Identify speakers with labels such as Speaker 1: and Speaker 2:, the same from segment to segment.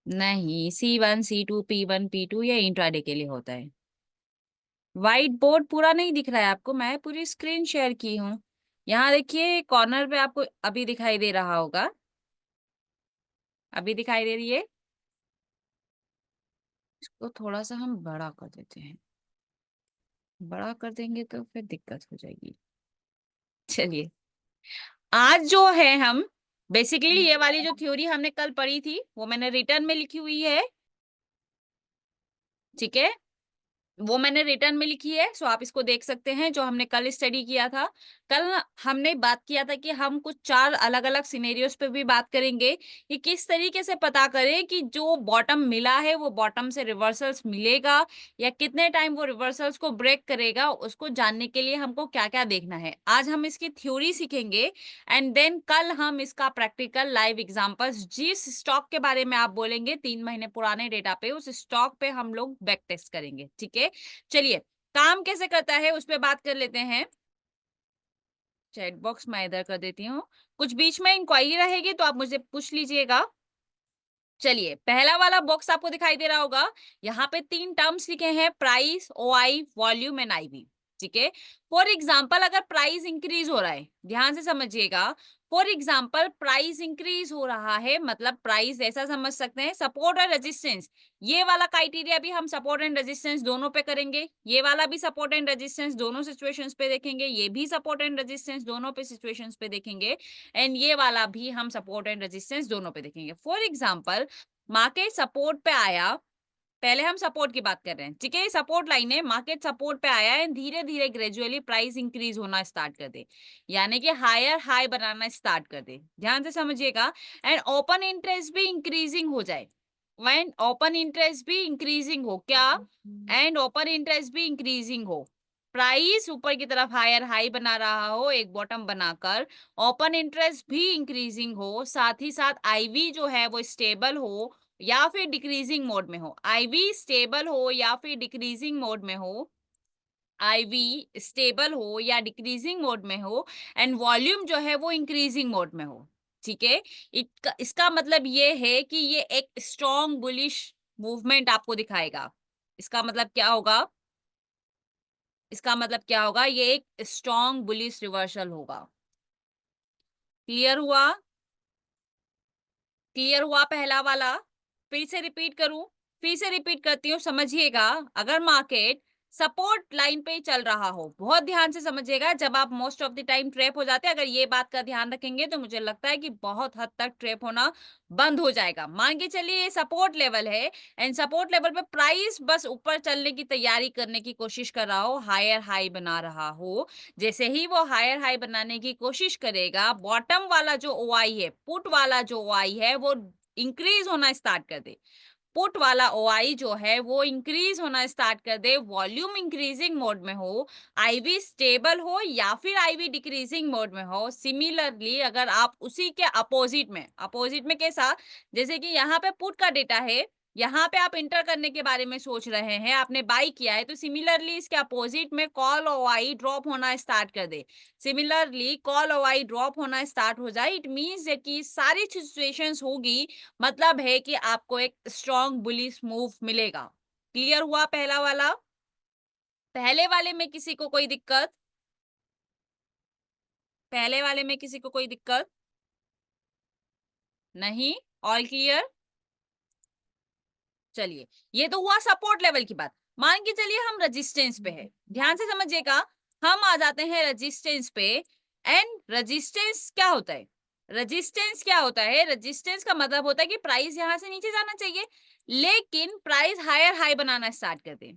Speaker 1: नहीं, C1 C2 P1 P2 ये intraday के लिए होता है। व्हाइट बोर्ड पूरा नहीं दिख रहा है आपको, मैं पूरी स्क्रीन शेयर की हूँ। यहाँ देखिए कॉर्नर पे आपको अभी दिखाई दे रहा होगा, अभी दिखाई दे रही है। इसको थोड़ा सा हम बड़ा कर देते हैं, बड़ा कर देंगे तो फिर दिक्कत हो जाएगी। चलिए, आज जो है हम बेसिकली ये वाली जो थ्योरी हमने कल पढ़ी थी वो मैंने रिटर्न में लिखी हुई है, ठीक है। वो मैंने रिटर्न में लिखी है, सो आप इसको देख सकते हैं, जो हमने कल स्टडी किया था। कल हमने बात किया था कि हम कुछ 4 अलग-अलग सिनेरियोस पे भी बात करेंगे कि किस तरीके से पता करें कि जो बॉटम मिला है वो बॉटम से रिवर्सल्स मिलेगा या कितने टाइम वो रिवर्सल्स को ब्रेक करेगा, उसको जानने के लिए हमको क्या-क्या देखना है। आज हम इसकी थ्योरी सीखेंगे एंड देन कल हम इसका प्रैक्टिकल लाइव एग्जांपल्स, जिस स्टॉक के बारे में आप बोलेंगे 3 महीने पुराने डेटा पे, उस स्टॉक पे हम लोग बैक टेस्ट करेंगे, ठीक है। चलिए, काम कैसे करता है उस पे बात कर लेते हैं। चैट बॉक्स मैं इधर कर देती हूँ। कुछ बीच में इंक्वायरी रहेगी तो आप मुझे पूछ लीजिएगा। चलिए, पहला वाला बॉक्स आपको दिखाई दे रहा होगा। यहाँ पे 3 टर्म्स लिखे हैं, price, OI, volume and IV, ठीक है। फॉर एग्जाम्पल अगर प्राइस इंक्रीज हो रहा है, ध्यान से समझिएगा। फॉर एग्जाम्पल प्राइस इंक्रीज हो रहा है मतलब प्राइस ऐसा समझ सकते हैं, सपोर्ट और रेजिस्टेंस। ये वाला क्राइटेरिया भी हम सपोर्ट एंड रेजिस्टेंस दोनों पे करेंगे, ये वाला भी सपोर्ट एंड रेजिस्टेंस दोनों सिचुएशंस पे देखेंगे, ये भी सपोर्ट एंड रेजिस्टेंस दोनों पे सिचुएशंस पे देखेंगे एंड ये वाला भी हम सपोर्ट एंड रेजिस्टेंस दोनों पे देखेंगे। फॉर एग्जाम्पल मार्केट सपोर्ट पे आया, पहले हम सपोर्ट की बात कर रहे हैं, ठीक है। सपोर्ट लाइन है, मार्केट सपोर्ट पे आया है, धीरे धीरे ग्रेजुअली प्राइस इंक्रीज होना स्टार्ट कर दे, यानी कि हायर हाई बनाना स्टार्ट कर दे, ध्यान से समझिएगा। एंड ओपन इंटरेस्ट भी इंक्रीजिंग हो जाए, व्हेन ओपन इंटरेस्ट भी इंक्रीजिंग हो क्या, एंड ओपन इंटरेस्ट भी इंक्रीजिंग हो, प्राइस ऊपर की तरफ हायर हाई बना रहा हो एक बॉटम बनाकर, ओपन इंटरेस्ट भी इंक्रीजिंग हो, साथ ही साथ आईवी जो है वो स्टेबल हो या फिर डिक्रीजिंग मोड में हो, आईवी स्टेबल हो या फिर डिक्रीजिंग मोड में हो, आईवी स्टेबल हो या डिक्रीजिंग मोड में हो, एंड वॉल्यूम जो है वो इंक्रीजिंग मोड में हो, ठीक है। इसका मतलब ये है कि ये एक स्ट्रॉन्ग बुलिश मूवमेंट आपको दिखाएगा। इसका मतलब क्या होगा, इसका मतलब क्या होगा, ये एक स्ट्रॉन्ग बुलिश रिवर्सल होगा। क्लियर हुआ, क्लियर हुआ पहला वाला। फिर से रिपीट करूं, फिर से रिपीट करती हूँ, समझिएगा। अगर मार्केट सपोर्ट लाइन पे ही चल रहा हो, बहुत ध्यान से समझिएगा, जब आप most of the time trap हो जाते हैं, अगर ये बात का ध्यान रखेंगे तो मुझे लगता है कि बहुत हद तक ट्रैप होना बंद हो जाएगा। मान के चलिए ये सपोर्ट लेवल है एंड सपोर्ट लेवल पे प्राइस बस ऊपर चलने की तैयारी करने की कोशिश कर रहा हो, हायर हाई बना रहा हो। जैसे ही वो हायर हाई बनाने की कोशिश करेगा, बॉटम वाला जो ओआई है, पुट वाला जो ओआई है वो इंक्रीज होना स्टार्ट कर दे, पुट वाला ओआई जो है वो इंक्रीज होना स्टार्ट कर दे, वॉल्यूम इंक्रीजिंग मोड में हो, आईवी स्टेबल हो या फिर आईवी डिक्रीजिंग मोड में हो। सिमिलरली अगर आप उसी के अपोजिट में कैसा, जैसे कि यहाँ पे पुट का डेटा है, यहाँ पे आप इंटर करने के बारे में सोच रहे हैं, आपने बाई किया है, तो सिमिलरली इसके अपोजिट में कॉल ओआई ड्रॉप होना स्टार्ट कर दे, सिमिलरली कॉल ओआई ड्रॉप होना स्टार्ट हो जाए, इट मीन्स कि सारी सिचुएशंस होगी, मतलब है कि आपको एक स्ट्रॉन्ग बुलिश मूव मिलेगा। क्लियर हुआ पहला वाला। पहले वाले में किसी को कोई दिक्कत, पहले वाले में किसी को कोई दिक्कत नहीं, ऑल क्लियर। चलिए, ये तो हुआ सपोर्ट लेवल की बात। मान के चलिए हम रेजिस्टेंस पे है, ध्यान से समझिएगा। हम आ जाते हैं रेजिस्टेंस पे एंड रेजिस्टेंस क्या होता है, रेजिस्टेंस क्या होता है, रेजिस्टेंस का मतलब होता है कि प्राइस यहां से नीचे जाना चाहिए लेकिन प्राइस हायर हाई बनाना स्टार्ट कर दे,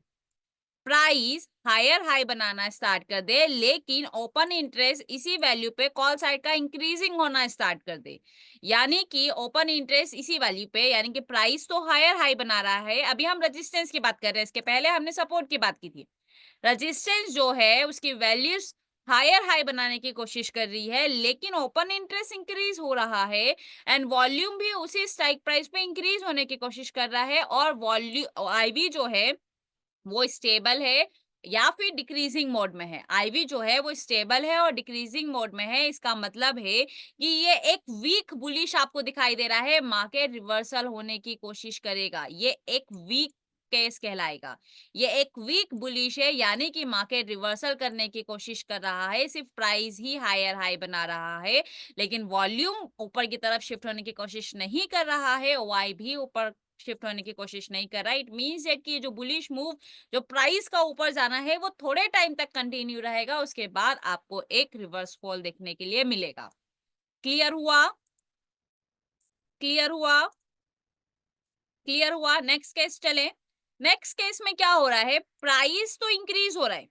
Speaker 1: प्राइस हायर हाई बनाना स्टार्ट कर दे लेकिन ओपन इंटरेस्ट इसी वैल्यू पे कॉल साइड का इंक्रीजिंग होना स्टार्ट कर दे, यानी कि ओपन इंटरेस्ट इसी वैल्यू पे, यानी कि प्राइस तो हायर हाई बना रहा है। अभी हम रेजिस्टेंस की बात कर रहे हैं, इसके पहले हमने सपोर्ट की बात की थी। रेजिस्टेंस जो है उसकी वैल्यूज हायर हाई बनाने की कोशिश कर रही है लेकिन ओपन इंटरेस्ट इंक्रीज हो रहा है एंड वॉल्यूम भी उसी स्ट्राइक प्राइस पे इंक्रीज होने की कोशिश कर रहा है, और वॉल्यूम आईवी जो है वो स्टेबल है, या फिर डिक्रीजिंग मोड में है। आईवी जो है वो स्टेबल है और डिक्रीजिंग मोड में है। इसका मतलब है कि ये एक वीक बुलिश आपको दिखाई दे रहा है, मार्केट रिवर्सल होने की कोशिश करेगा। ये एक वीक केस कहलाएगा। ये एक वीक बुलिश है, यानी कि मार्केट रिवर्सल करने की कोशिश कर रहा है, सिर्फ प्राइस ही हायर हाई बना रहा है, लेकिन वॉल्यूम ऊपर की तरफ शिफ्ट होने की कोशिश नहीं कर रहा है, वाई भी ऊपर शिफ्ट होने की कोशिश नहीं कर रहा है। इट मीन्स दैट कि जो बुलिश मूव, जो प्राइस का ऊपर जाना है, वो थोड़े टाइम तक कंटिन्यू रहेगा, उसके बाद आपको एक रिवर्स फॉल देखने के लिए मिलेगा। क्लियर हुआ? क्लियर हुआ? क्लियर हुआ? नेक्स्ट केस चले। नेक्स्ट केस में क्या हो रहा है, प्राइस तो इंक्रीज हो रहा है,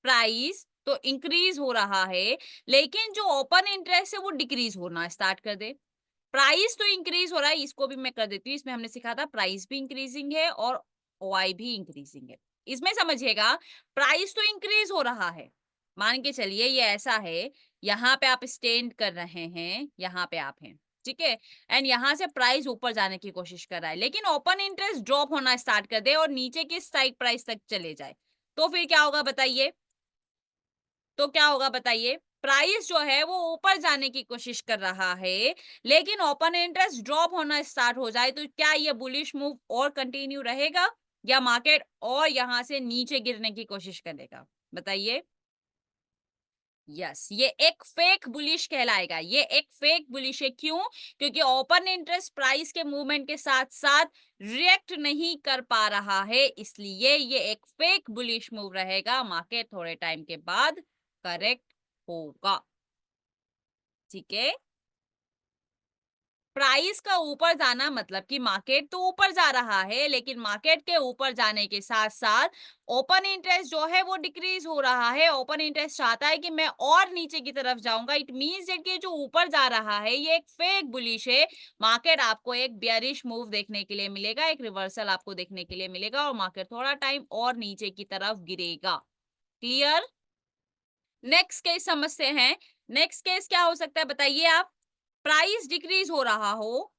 Speaker 1: प्राइस तो इंक्रीज हो रहा है, लेकिन जो ओपन इंटरेस्ट है वो डिक्रीज होना स्टार्ट कर दे। प्राइस तो इंक्रीज हो रहा है, इसको भी मैं कर देती हूँ। इसमें हमने सीखा था प्राइस भी इंक्रीजिंग है और ओआई भी इंक्रीजिंग है। इसमें समझिएगा, प्राइस तो इंक्रीज हो रहा है, मान के चलिए ये ऐसा है, यहाँ पे आप स्टैंड कर रहे हैं, यहाँ पे आप हैं, ठीक है, एंड यहाँ से प्राइस ऊपर जाने की कोशिश कर रहा है, लेकिन ओपन इंटरेस्ट ड्रॉप होना स्टार्ट कर दे और नीचे की स्ट्राइक प्राइस तक चले जाए, तो फिर क्या होगा बताइए? तो क्या होगा बताइए? प्राइस जो है वो ऊपर जाने की कोशिश कर रहा है, लेकिन ओपन इंटरेस्ट ड्रॉप होना स्टार्ट हो जाए, तो क्या ये बुलिश मूव और कंटिन्यू रहेगा या मार्केट और यहां से नीचे गिरने की कोशिश करेगा? बताइए। यस, ये एक फेक बुलिश कहलाएगा। ये एक फेक बुलिश है, क्यों? क्योंकि ओपन इंटरेस्ट प्राइस के मूवमेंट के साथ साथ रिएक्ट नहीं कर पा रहा है, इसलिए ये एक फेक बुलिश मूव रहेगा। मार्केट थोड़े टाइम के बाद करेक्ट होगा, ठीक है। प्राइस का ऊपर जाना मतलब कि मार्केट तो ऊपर जा रहा है, लेकिन मार्केट के ऊपर जाने के साथ साथ ओपन इंटरेस्ट जो है वो डिक्रीज हो रहा है। ओपन इंटरेस्ट चाहता है कि मैं और नीचे की तरफ जाऊंगा। इट मींस दैट कि जो ऊपर जा रहा है ये एक फेक बुलिश है। मार्केट आपको एक बेयरिश मूव देखने के लिए मिलेगा, एक रिवर्सल आपको देखने के लिए मिलेगा और मार्केट थोड़ा टाइम और नीचे की तरफ गिरेगा। क्लियर? नेक्स्ट केस समझते हैं। नेक्स्ट केस क्या हो सकता है बताइए आप? प्राइस डिक्रीज हो रहा हो,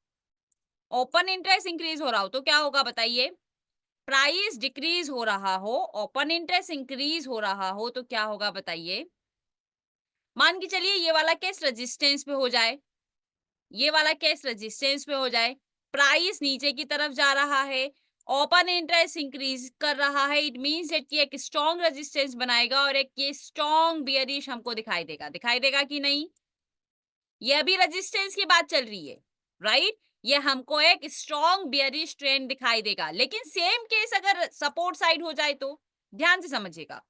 Speaker 1: ओपन इंटरेस्ट इंक्रीज हो रहा हो, तो क्या होगा बताइए? प्राइस डिक्रीज हो रहा हो, ओपन इंटरेस्ट इंक्रीज हो रहा हो, तो क्या होगा बताइए? मान के चलिए ये वाला केस रेजिस्टेंस पे हो जाए, ये वाला केस रेजिस्टेंस पे हो जाए, प्राइस नीचे की तरफ जा रहा है, ओपन इंटरेस्ट इंक्रीज कर रहा है। इट मींस दैट कि एक स्ट्रॉन्ग रेजिस्टेंस बनाएगा और एक ये स्ट्रॉन्ग बियरिश हमको दिखाई देगा। दिखाई देगा कि नहीं? ये अभी रेजिस्टेंस की बात चल रही है, राइट? ये हमको एक स्ट्रॉन्ग बियरिश ट्रेंड दिखाई देगा, लेकिन सेम केस अगर सपोर्ट साइड हो जाए तो ध्यान से समझिएगा।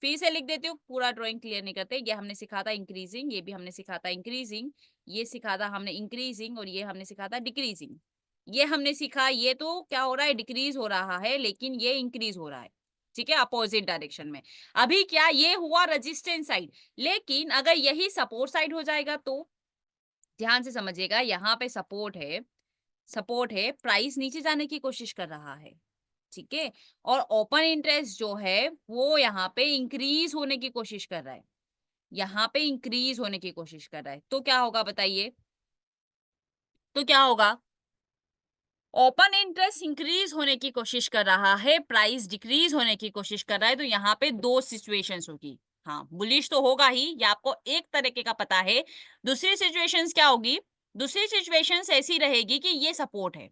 Speaker 1: फिर से लिख देती हूँ, पूरा ड्राइंग क्लियर नहीं करते। ये हमने सिखा था इंक्रीजिंग, ये भी हमने सिखा था इंक्रीजिंग, ये सिखा था हमने इंक्रीजिंग और ये हमने सिखा था डिक्रीजिंग। ये हमने सीखा, ये तो क्या हो रहा है, डिक्रीज हो रहा है, लेकिन ये इंक्रीज हो रहा है, ठीक है, अपोजिट डायरेक्शन में। अभी क्या ये हुआ रेजिस्टेंस साइड, लेकिन अगर यही सपोर्ट साइड हो जाएगा तो ध्यान से समझिएगा, यहाँ पे सपोर्ट है, सपोर्ट है, प्राइस नीचे जाने की कोशिश कर रहा है, ठीक है, और ओपन इंटरेस्ट जो है वो यहाँ पे इंक्रीज होने की कोशिश कर रहा है, यहाँ पे इंक्रीज होने की कोशिश कर रहा है, तो क्या होगा बताइए? तो क्या होगा? ओपन इंटरेस्ट इंक्रीज होने की कोशिश कर रहा है, प्राइस डिक्रीज होने की कोशिश कर रहा है, तो यहाँ पे दो सिचुएशंस होगी। हाँ, बुलिश तो होगा ही, ये आपको एक तरीके का पता है। दूसरी सिचुएशंस क्या होगी? दूसरी सिचुएशंस ऐसी रहेगी कि ये सपोर्ट है,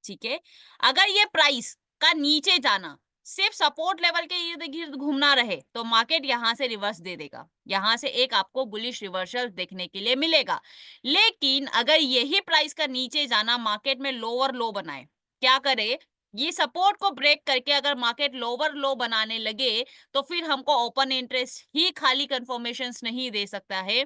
Speaker 1: ठीक है, अगर ये प्राइस का नीचे जाना सिर्फ सपोर्ट लेवल के इर्द गिर्द घूमना रहे तो मार्केट यहाँ से रिवर्स दे देगा, यहाँ से एक आपको बुलिश रिवर्सल देखने के लिए मिलेगा। लेकिन अगर यही प्राइस का नीचे जाना मार्केट में लोअर लो बनाए, क्या करे, ये सपोर्ट को ब्रेक करके अगर मार्केट लोअर लो बनाने लगे, तो फिर हमको ओपन इंटरेस्ट ही खाली कंफर्मेशंस नहीं दे सकता है,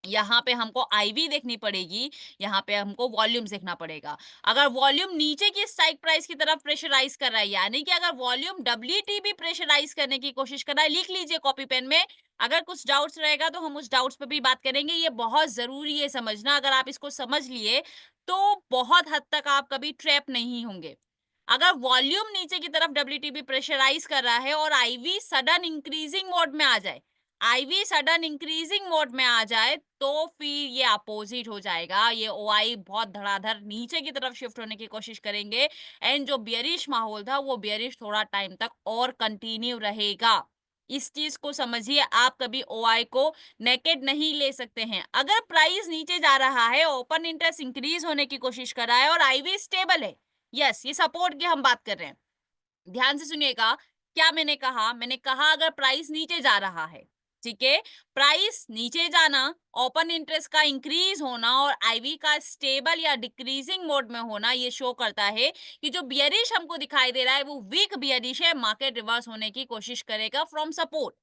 Speaker 1: यहाँ पे हमको आईवी देखनी पड़ेगी, यहाँ पे हमको वॉल्यूम्स देखना पड़ेगा। अगर वॉल्यूम नीचे की स्ट्राइक प्राइस की तरफ प्रेशराइज कर रहा है, यानी कि अगर वॉल्यूम डब्ल्यूटी भी प्रेशराइज करने की कोशिश कर रहा है, लिख लीजिए कॉपी पेन में। अगर कुछ डाउट्स रहेगा तो हम उस डाउट्स पे भी बात करेंगे। ये बहुत जरूरी है समझना, अगर आप इसको समझ लिए तो बहुत हद तक आप कभी ट्रैप नहीं होंगे। अगर वॉल्यूम नीचे की तरफ डब्ल्यूटी भी प्रेशराइज कर रहा है और आईवी सडन इंक्रीजिंग मोड में आ जाए, आईवी सडन इंक्रीजिंग मोड में आ जाए तो फिर ये अपोजिट हो जाएगा। ये ओआई बहुत धड़ाधड़ नीचे की तरफ शिफ्ट होने की कोशिश करेंगे एंड जो बियरिश माहौल था वो बियरिश थोड़ा टाइम तक और कंटिन्यू रहेगा। इस चीज को समझिए, आप कभी ओआई को नेकेड नहीं ले सकते हैं। अगर प्राइस नीचे जा रहा है, ओपन इंटरेस्ट इंक्रीज होने की कोशिश कर रहा है और आईवी स्टेबल है, यस ये सपोर्ट की हम बात कर रहे हैं। ध्यान से सुनिएगा, क्या मैंने कहा अगर प्राइस नीचे जा रहा है, ठीक है, प्राइस नीचे जाना, ओपन इंटरेस्ट का इंक्रीज होना और आईवी का स्टेबल या डिक्रीजिंग मोड में होना, ये शो करता है कि जो बियरिश हमको दिखाई दे रहा है वो वीक बियरिश है, मार्केट रिवर्स होने की कोशिश करेगा फ्रॉम सपोर्ट।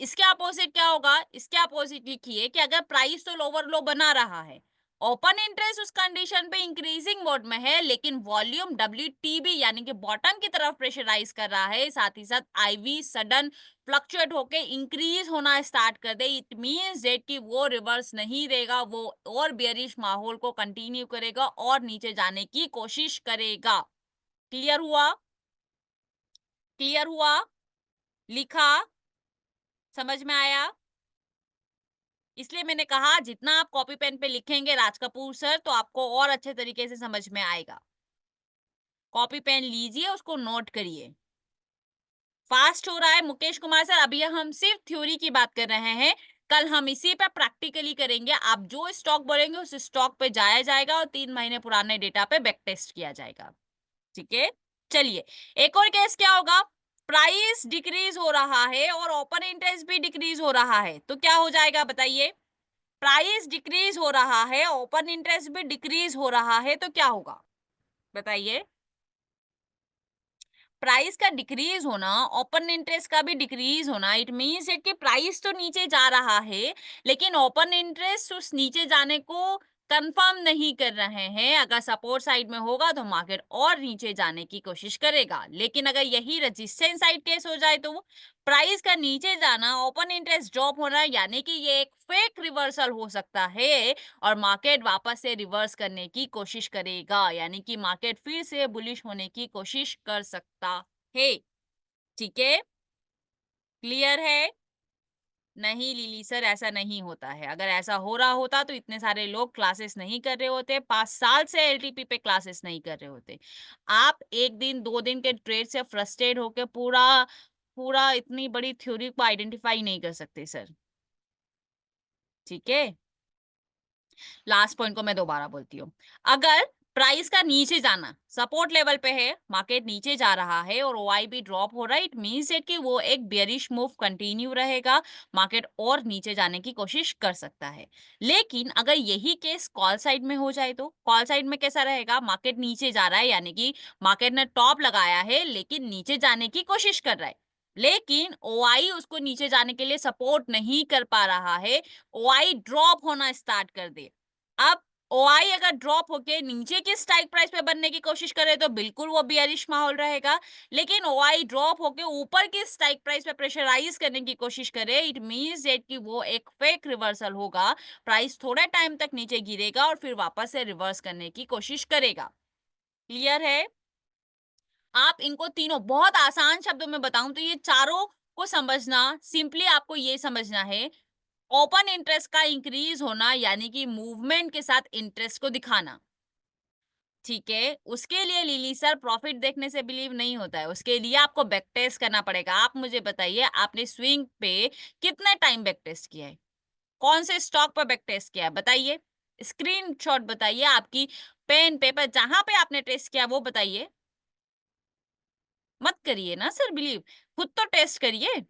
Speaker 1: इसके अपोजिट क्या होगा? इसके अपोजिट लिखिए कि अगर प्राइस तो लोअर लो बना रहा है, ओपन इंटरेस्ट उस कंडीशन पे इंक्रीजिंग मोड में है, लेकिन वॉल्यूम डब्ल्यूटीबी यानी कि बॉटम की तरफ प्रेशराइज कर रहा है, साथ ही साथ आईवी सडन फ्लक्चुएट होके इंक्रीज होना स्टार्ट कर दे, इट मींस दैट कि वो रिवर्स नहीं देगा, वो और बेयरिश माहौल को कंटिन्यू करेगा और नीचे जाने की कोशिश करेगा। क्लियर हुआ? क्लियर हुआ? लिखा? समझ में आया? इसलिए मैंने कहा जितना आप कॉपी पेन पे लिखेंगे राज कपूर सर, तो आपको और अच्छे तरीके से समझ में आएगा। कॉपी पेन लीजिए, उसको नोट करिए। फास्ट हो रहा है मुकेश कुमार सर, अभी हम सिर्फ थ्योरी की बात कर रहे हैं। कल हम इसी पे प्रैक्टिकली करेंगे। आप जो स्टॉक बोलेंगे उस स्टॉक पे जाया जाएगा और 3 महीने पुराने डेटा पे बैक टेस्ट किया जाएगा। ठीक है, चलिए एक और केस क्या होगा? प्राइस डिक्रीज हो रहा है और ओपन इंटरेस्ट भी डिक्रीज हो रहा है, तो क्या हो जाएगा बताइए? प्राइस डिक्रीज हो रहा है, ओपन इंटरेस्ट भी डिक्रीज हो रहा है, तो क्या होगा बताइए? प्राइस का डिक्रीज होना, ओपन इंटरेस्ट का भी डिक्रीज होना, इट मीन्स कि प्राइस तो नीचे जा रहा है, लेकिन ओपन इंटरेस्ट उस नीचे जाने को कंफर्म नहीं कर रहे हैं। अगर सपोर्ट साइड में होगा तो मार्केट और नीचे जाने की कोशिश करेगा, लेकिन अगर यही रेजिस्टेंस साइड केस हो जाए तो प्राइस का नीचे जाना, ओपन इंटरेस्ट ड्रॉप होना, यानी कि ये एक फेक रिवर्सल हो सकता है और मार्केट वापस से रिवर्स करने की कोशिश करेगा, यानी कि मार्केट फिर से बुलिश होने की कोशिश कर सकता है। ठीक है, क्लियर है? नहीं लिली सर, ऐसा नहीं होता है। अगर ऐसा हो रहा होता तो इतने सारे लोग क्लासेस नहीं कर रहे होते, 5 साल से एलटीपी पे क्लासेस नहीं कर रहे होते। आप एक दिन 2 दिन के ट्रेड से फ्रस्ट्रेट होकर पूरा पूरा इतनी बड़ी थ्योरी को आइडेंटिफाई नहीं कर सकते सर। ठीक है, लास्ट पॉइंट को मैं दोबारा बोलती हूँ। अगर प्राइस का नीचे जाना, सपोर्ट लेवल पे है, मार्केट नीचे जा रहा है और ओआई भी ड्रॉप हो रहा है, इट मींस कि वो एक बेयरिश मूव कंटिन्यू रहेगा, मार्केट और नीचे जाने की कोशिश कर सकता है। लेकिन अगर यही केस कॉल साइड में हो जाए तो कॉल साइड में कैसा रहेगा? मार्केट नीचे जा रहा है, यानी कि मार्केट ने टॉप लगाया है लेकिन नीचे जाने की कोशिश कर रहा है, लेकिन ओआई उसको नीचे जाने के लिए सपोर्ट नहीं कर पा रहा है, ओआई ड्रॉप होना स्टार्ट कर दे। अब ओआई अगर ड्रॉप होके नीचे की स्ट्राइक प्राइस पे बनने की कोशिश करे तो बिल्कुल वो बियरिश माहौल रहेगा, लेकिन ओआई ड्रॉप होके ऊपर की स्ट्राइक प्राइस पे प्रेशराइज करने की कोशिश करे, इट मींस दैट कि वो एक फेक रिवर्सल होगा, प्राइस थोड़े टाइम तक नीचे गिरेगा और फिर वापस से रिवर्स करने की कोशिश करेगा। क्लियर है? आप इनको तीनों बहुत आसान शब्दों में बताऊं तो ये चारों को समझना, सिंपली आपको ये समझना है, ओपन इंटरेस्ट का इंक्रीज होना यानी कि मूवमेंट के साथ इंटरेस्ट को दिखाना। ठीक है, उसके लिए लिली सर प्रॉफिट देखने से बिलीव नहीं होता है, उसके लिए आपको बैक टेस्ट करना पड़ेगा। आप मुझे बताइए, आपने स्विंग पे कितने टाइम बैक टेस्ट किया है? कौन से स्टॉक पर बैक टेस्ट किया है बताइए? स्क्रीनशॉट बताइए, आपकी पेन पेपर जहां पे आपने टेस्ट किया वो बताइए। मत करिए ना सर बिलीव, खुद तो टेस्ट करिए।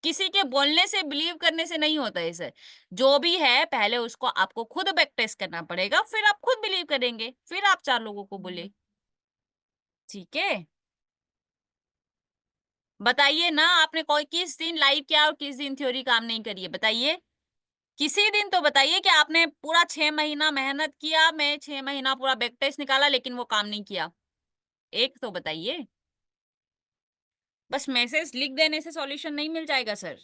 Speaker 1: किसी के बोलने से बिलीव करने से नहीं होता है सर। जो भी है पहले उसको आपको खुद बैक टेस्ट करना पड़ेगा, फिर आप खुद बिलीव करेंगे, फिर आप 4 लोगों को बोले। ठीक है? बताइए ना, आपने कोई किस दिन लाइव किया और किस दिन थ्योरी काम नहीं करी है बताइए? किसी दिन तो बताइए कि आपने पूरा 6 महीना मेहनत किया, मैं 6 महीना पूरा बैक टेस्ट निकाला लेकिन वो काम नहीं किया। एक तो बताइए। बस मैसेज लिख देने से सॉल्यूशन नहीं मिल जाएगा सर।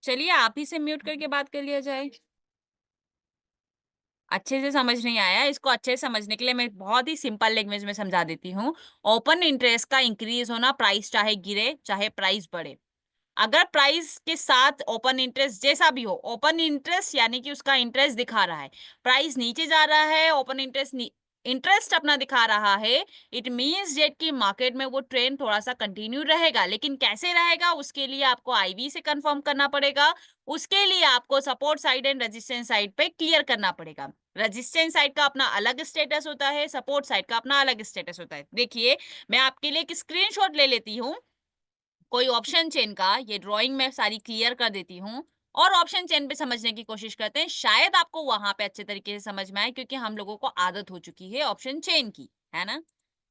Speaker 1: चलिए आप ही से म्यूट करके बात कर लिया जाए। अच्छे से समझ नहीं आया, इसको अच्छे से समझने के लिए मैं बहुत ही सिंपल लैंग्वेज में समझा देती हूँ। ओपन इंटरेस्ट का इंक्रीज होना, प्राइस चाहे गिरे चाहे प्राइस बढ़े, अगर प्राइस के साथ ओपन इंटरेस्ट जैसा भी हो, ओपन इंटरेस्ट यानी कि उसका इंटरेस्ट दिखा रहा है, प्राइस नीचे जा रहा है, ओपन इंटरेस्ट अपना दिखा रहा है, इट मीन्स डेट कि मार्केट में वो ट्रेंड थोड़ा सा कंटिन्यू रहेगा। लेकिन कैसे रहेगा, उसके लिए आपको आईवी से कंफर्म करना पड़ेगा। उसके लिए आपको support side and resistance side पे क्लियर करना पड़ेगा। रेजिस्टेंस साइड का अपना अलग स्टेटस होता है, सपोर्ट साइड का अपना अलग स्टेटस होता है। देखिए, मैं आपके लिए एक स्क्रीनशॉट ले लेती हूँ कोई ऑप्शन चेन का, ये ड्राइंग में सारी क्लियर कर देती हूँ और ऑप्शन चेन पे समझने की कोशिश करते हैं। शायद आपको वहां पे अच्छे तरीके से समझ में आए, क्योंकि हम लोगों को आदत हो चुकी है ऑप्शन चेन की, है ना।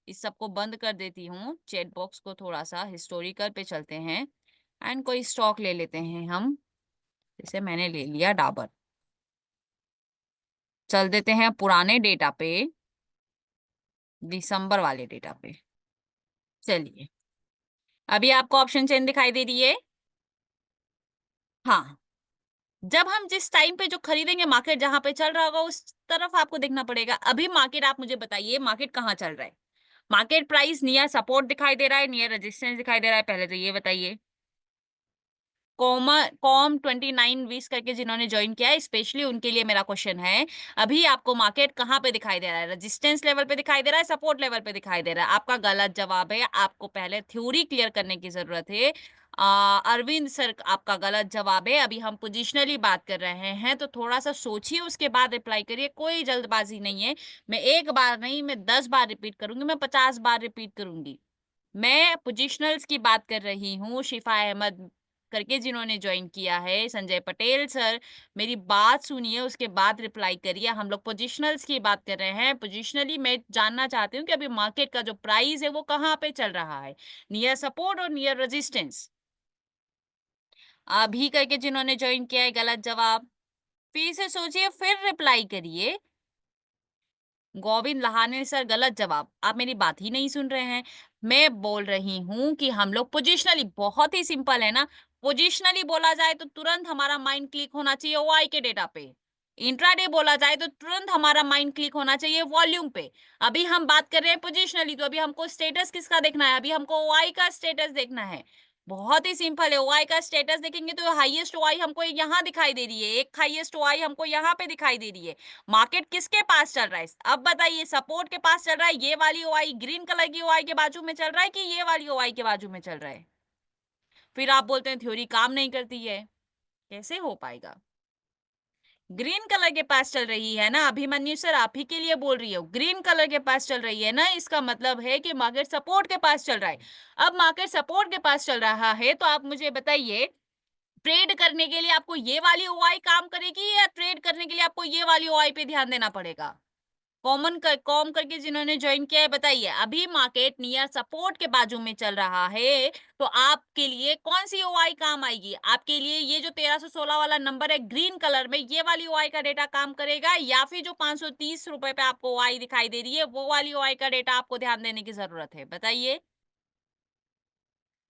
Speaker 1: इस सबको बंद कर देती हूँ, चैट बॉक्स को थोड़ा सा हिस्टोरिकल पे चलते हैं एंड कोई स्टॉक ले लेते हैं हम। जैसे मैंने ले लिया डाबर, चल देते हैं पुराने डेटा पे, दिसंबर वाले डेटा पे। चलिए, अभी आपको ऑप्शन चेन दिखाई दे रही है। हाँ, जब हम जिस टाइम पे जो खरीदेंगे, मार्केट जहां पे चल रहा होगा उस तरफ आपको देखना पड़ेगा। अभी मार्केट, आप मुझे बताइए मार्केट कहाँ चल रहा है। मार्केट प्राइस नियर सपोर्ट दिखाई दे रहा है, नियर रेजिस्टेंस दिखाई दे रहा है, पहले तो ये बताइए। कॉम 2920 करके जिन्होंने ज्वाइन किया है, स्पेशली उनके लिए मेरा क्वेश्चन है, अभी आपको मार्केट कहाँ पे दिखाई दे रहा है? रेजिस्टेंस लेवल पे दिखाई दे रहा है, सपोर्ट लेवल पे दिखाई दे रहा है? आपका गलत जवाब है। आपको पहले थ्योरी क्लियर करने की जरूरत है। अरविंद सर, आपका गलत जवाब है। अभी हम पोजिशनली बात कर रहे हैं, तो थोड़ा सा सोचिए, उसके बाद रिप्लाई करिए। कोई जल्दबाजी नहीं है। मैं एक बार नहीं, मैं 10 बार रिपीट करूंगी, मैं 50 बार रिपीट करूंगी। मैं पोजिशनल्स की बात कर रही हूँ, शिफा अहमद करके जिन्होंने ज्वाइन किया है, संजय पटेल सर। मेरी बात सुनिए, उसके बाद रिप्लाई करिए। हम लोग पोजिशनल्स की बात कर रहे हैं। पोजिशनली मैं जानना चाहती हूँ कि अभी मार्केट का जो प्राइस है वो कहाँ पे चल रहा है, नियर सपोर्ट और नियर रेजिस्टेंस। अभी करके जिन्होंने ज्वाइन किया है, गलत जवाब। फिर से सोचिए, फिर रिप्लाई करिए। गोविंद लहाने सर, गलत जवाब। आप मेरी बात ही नहीं सुन रहे हैं। मैं बोल रही हूँ कि हम लोग पोजिशनली, बहुत ही सिंपल है ना। पोजिशनली बोला जाए तो तुरंत हमारा माइंड क्लिक होना चाहिए ओआई के डेटा पे। इंट्राडे बोला जाए तो तुरंत हमारा माइंड क्लिक होना चाहिए वॉल्यूम पे। अभी हम बात कर रहे हैं पोजिशनली, तो अभी हमको स्टेटस किसका देखना है? अभी हमको ओआई का स्टेटस देखना है। बहुत ही सिंपल है। ओआई का स्टेटस देखेंगे तो हाईएस्ट ओआई हमको यहाँ दिखाई दे रही है, एक हाईएस्ट ओआई हमको यहाँ पे दिखाई दे रही है। मार्केट किसके पास चल रहा है? अब बताइए, सपोर्ट के पास चल रहा है, ये वाली ओआई ग्रीन कलर की ओआई के बाजू में चल रहा है, कि ये वाली ओआई के बाजू में चल रहा है? फिर आप बोलते हैं थ्योरी काम नहीं करती है। कैसे हो पाएगा? ग्रीन कलर के पास चल रही है ना अभिमन्यु सर, आप ही के लिए बोल रही हूँ। ग्रीन कलर के पास चल रही है ना, इसका मतलब है कि मार्केट सपोर्ट के पास चल रहा है। अब मार्केट सपोर्ट के पास चल रहा है, तो आप मुझे बताइए, ट्रेड करने के लिए आपको ये वाली ओआई काम करेगी, या ट्रेड करने के लिए आपको ये वाली ओआई पे ध्यान देना पड़ेगा? कॉम करके जिन्होंने ज्वाइन किया है, बताइए। अभी मार्केट नियर सपोर्ट के बाजू में चल रहा है, तो आपके लिए कौन सी ओआई काम आएगी? आपके लिए ये जो 1316 वाला नंबर है ग्रीन कलर में, ये वाली ओआई का डेटा काम करेगा, या फिर जो 530 रुपए पे आपको ओआई दिखाई दे रही है, वो वाली ओआई का डेटा आपको ध्यान देने की जरूरत है? बताइए।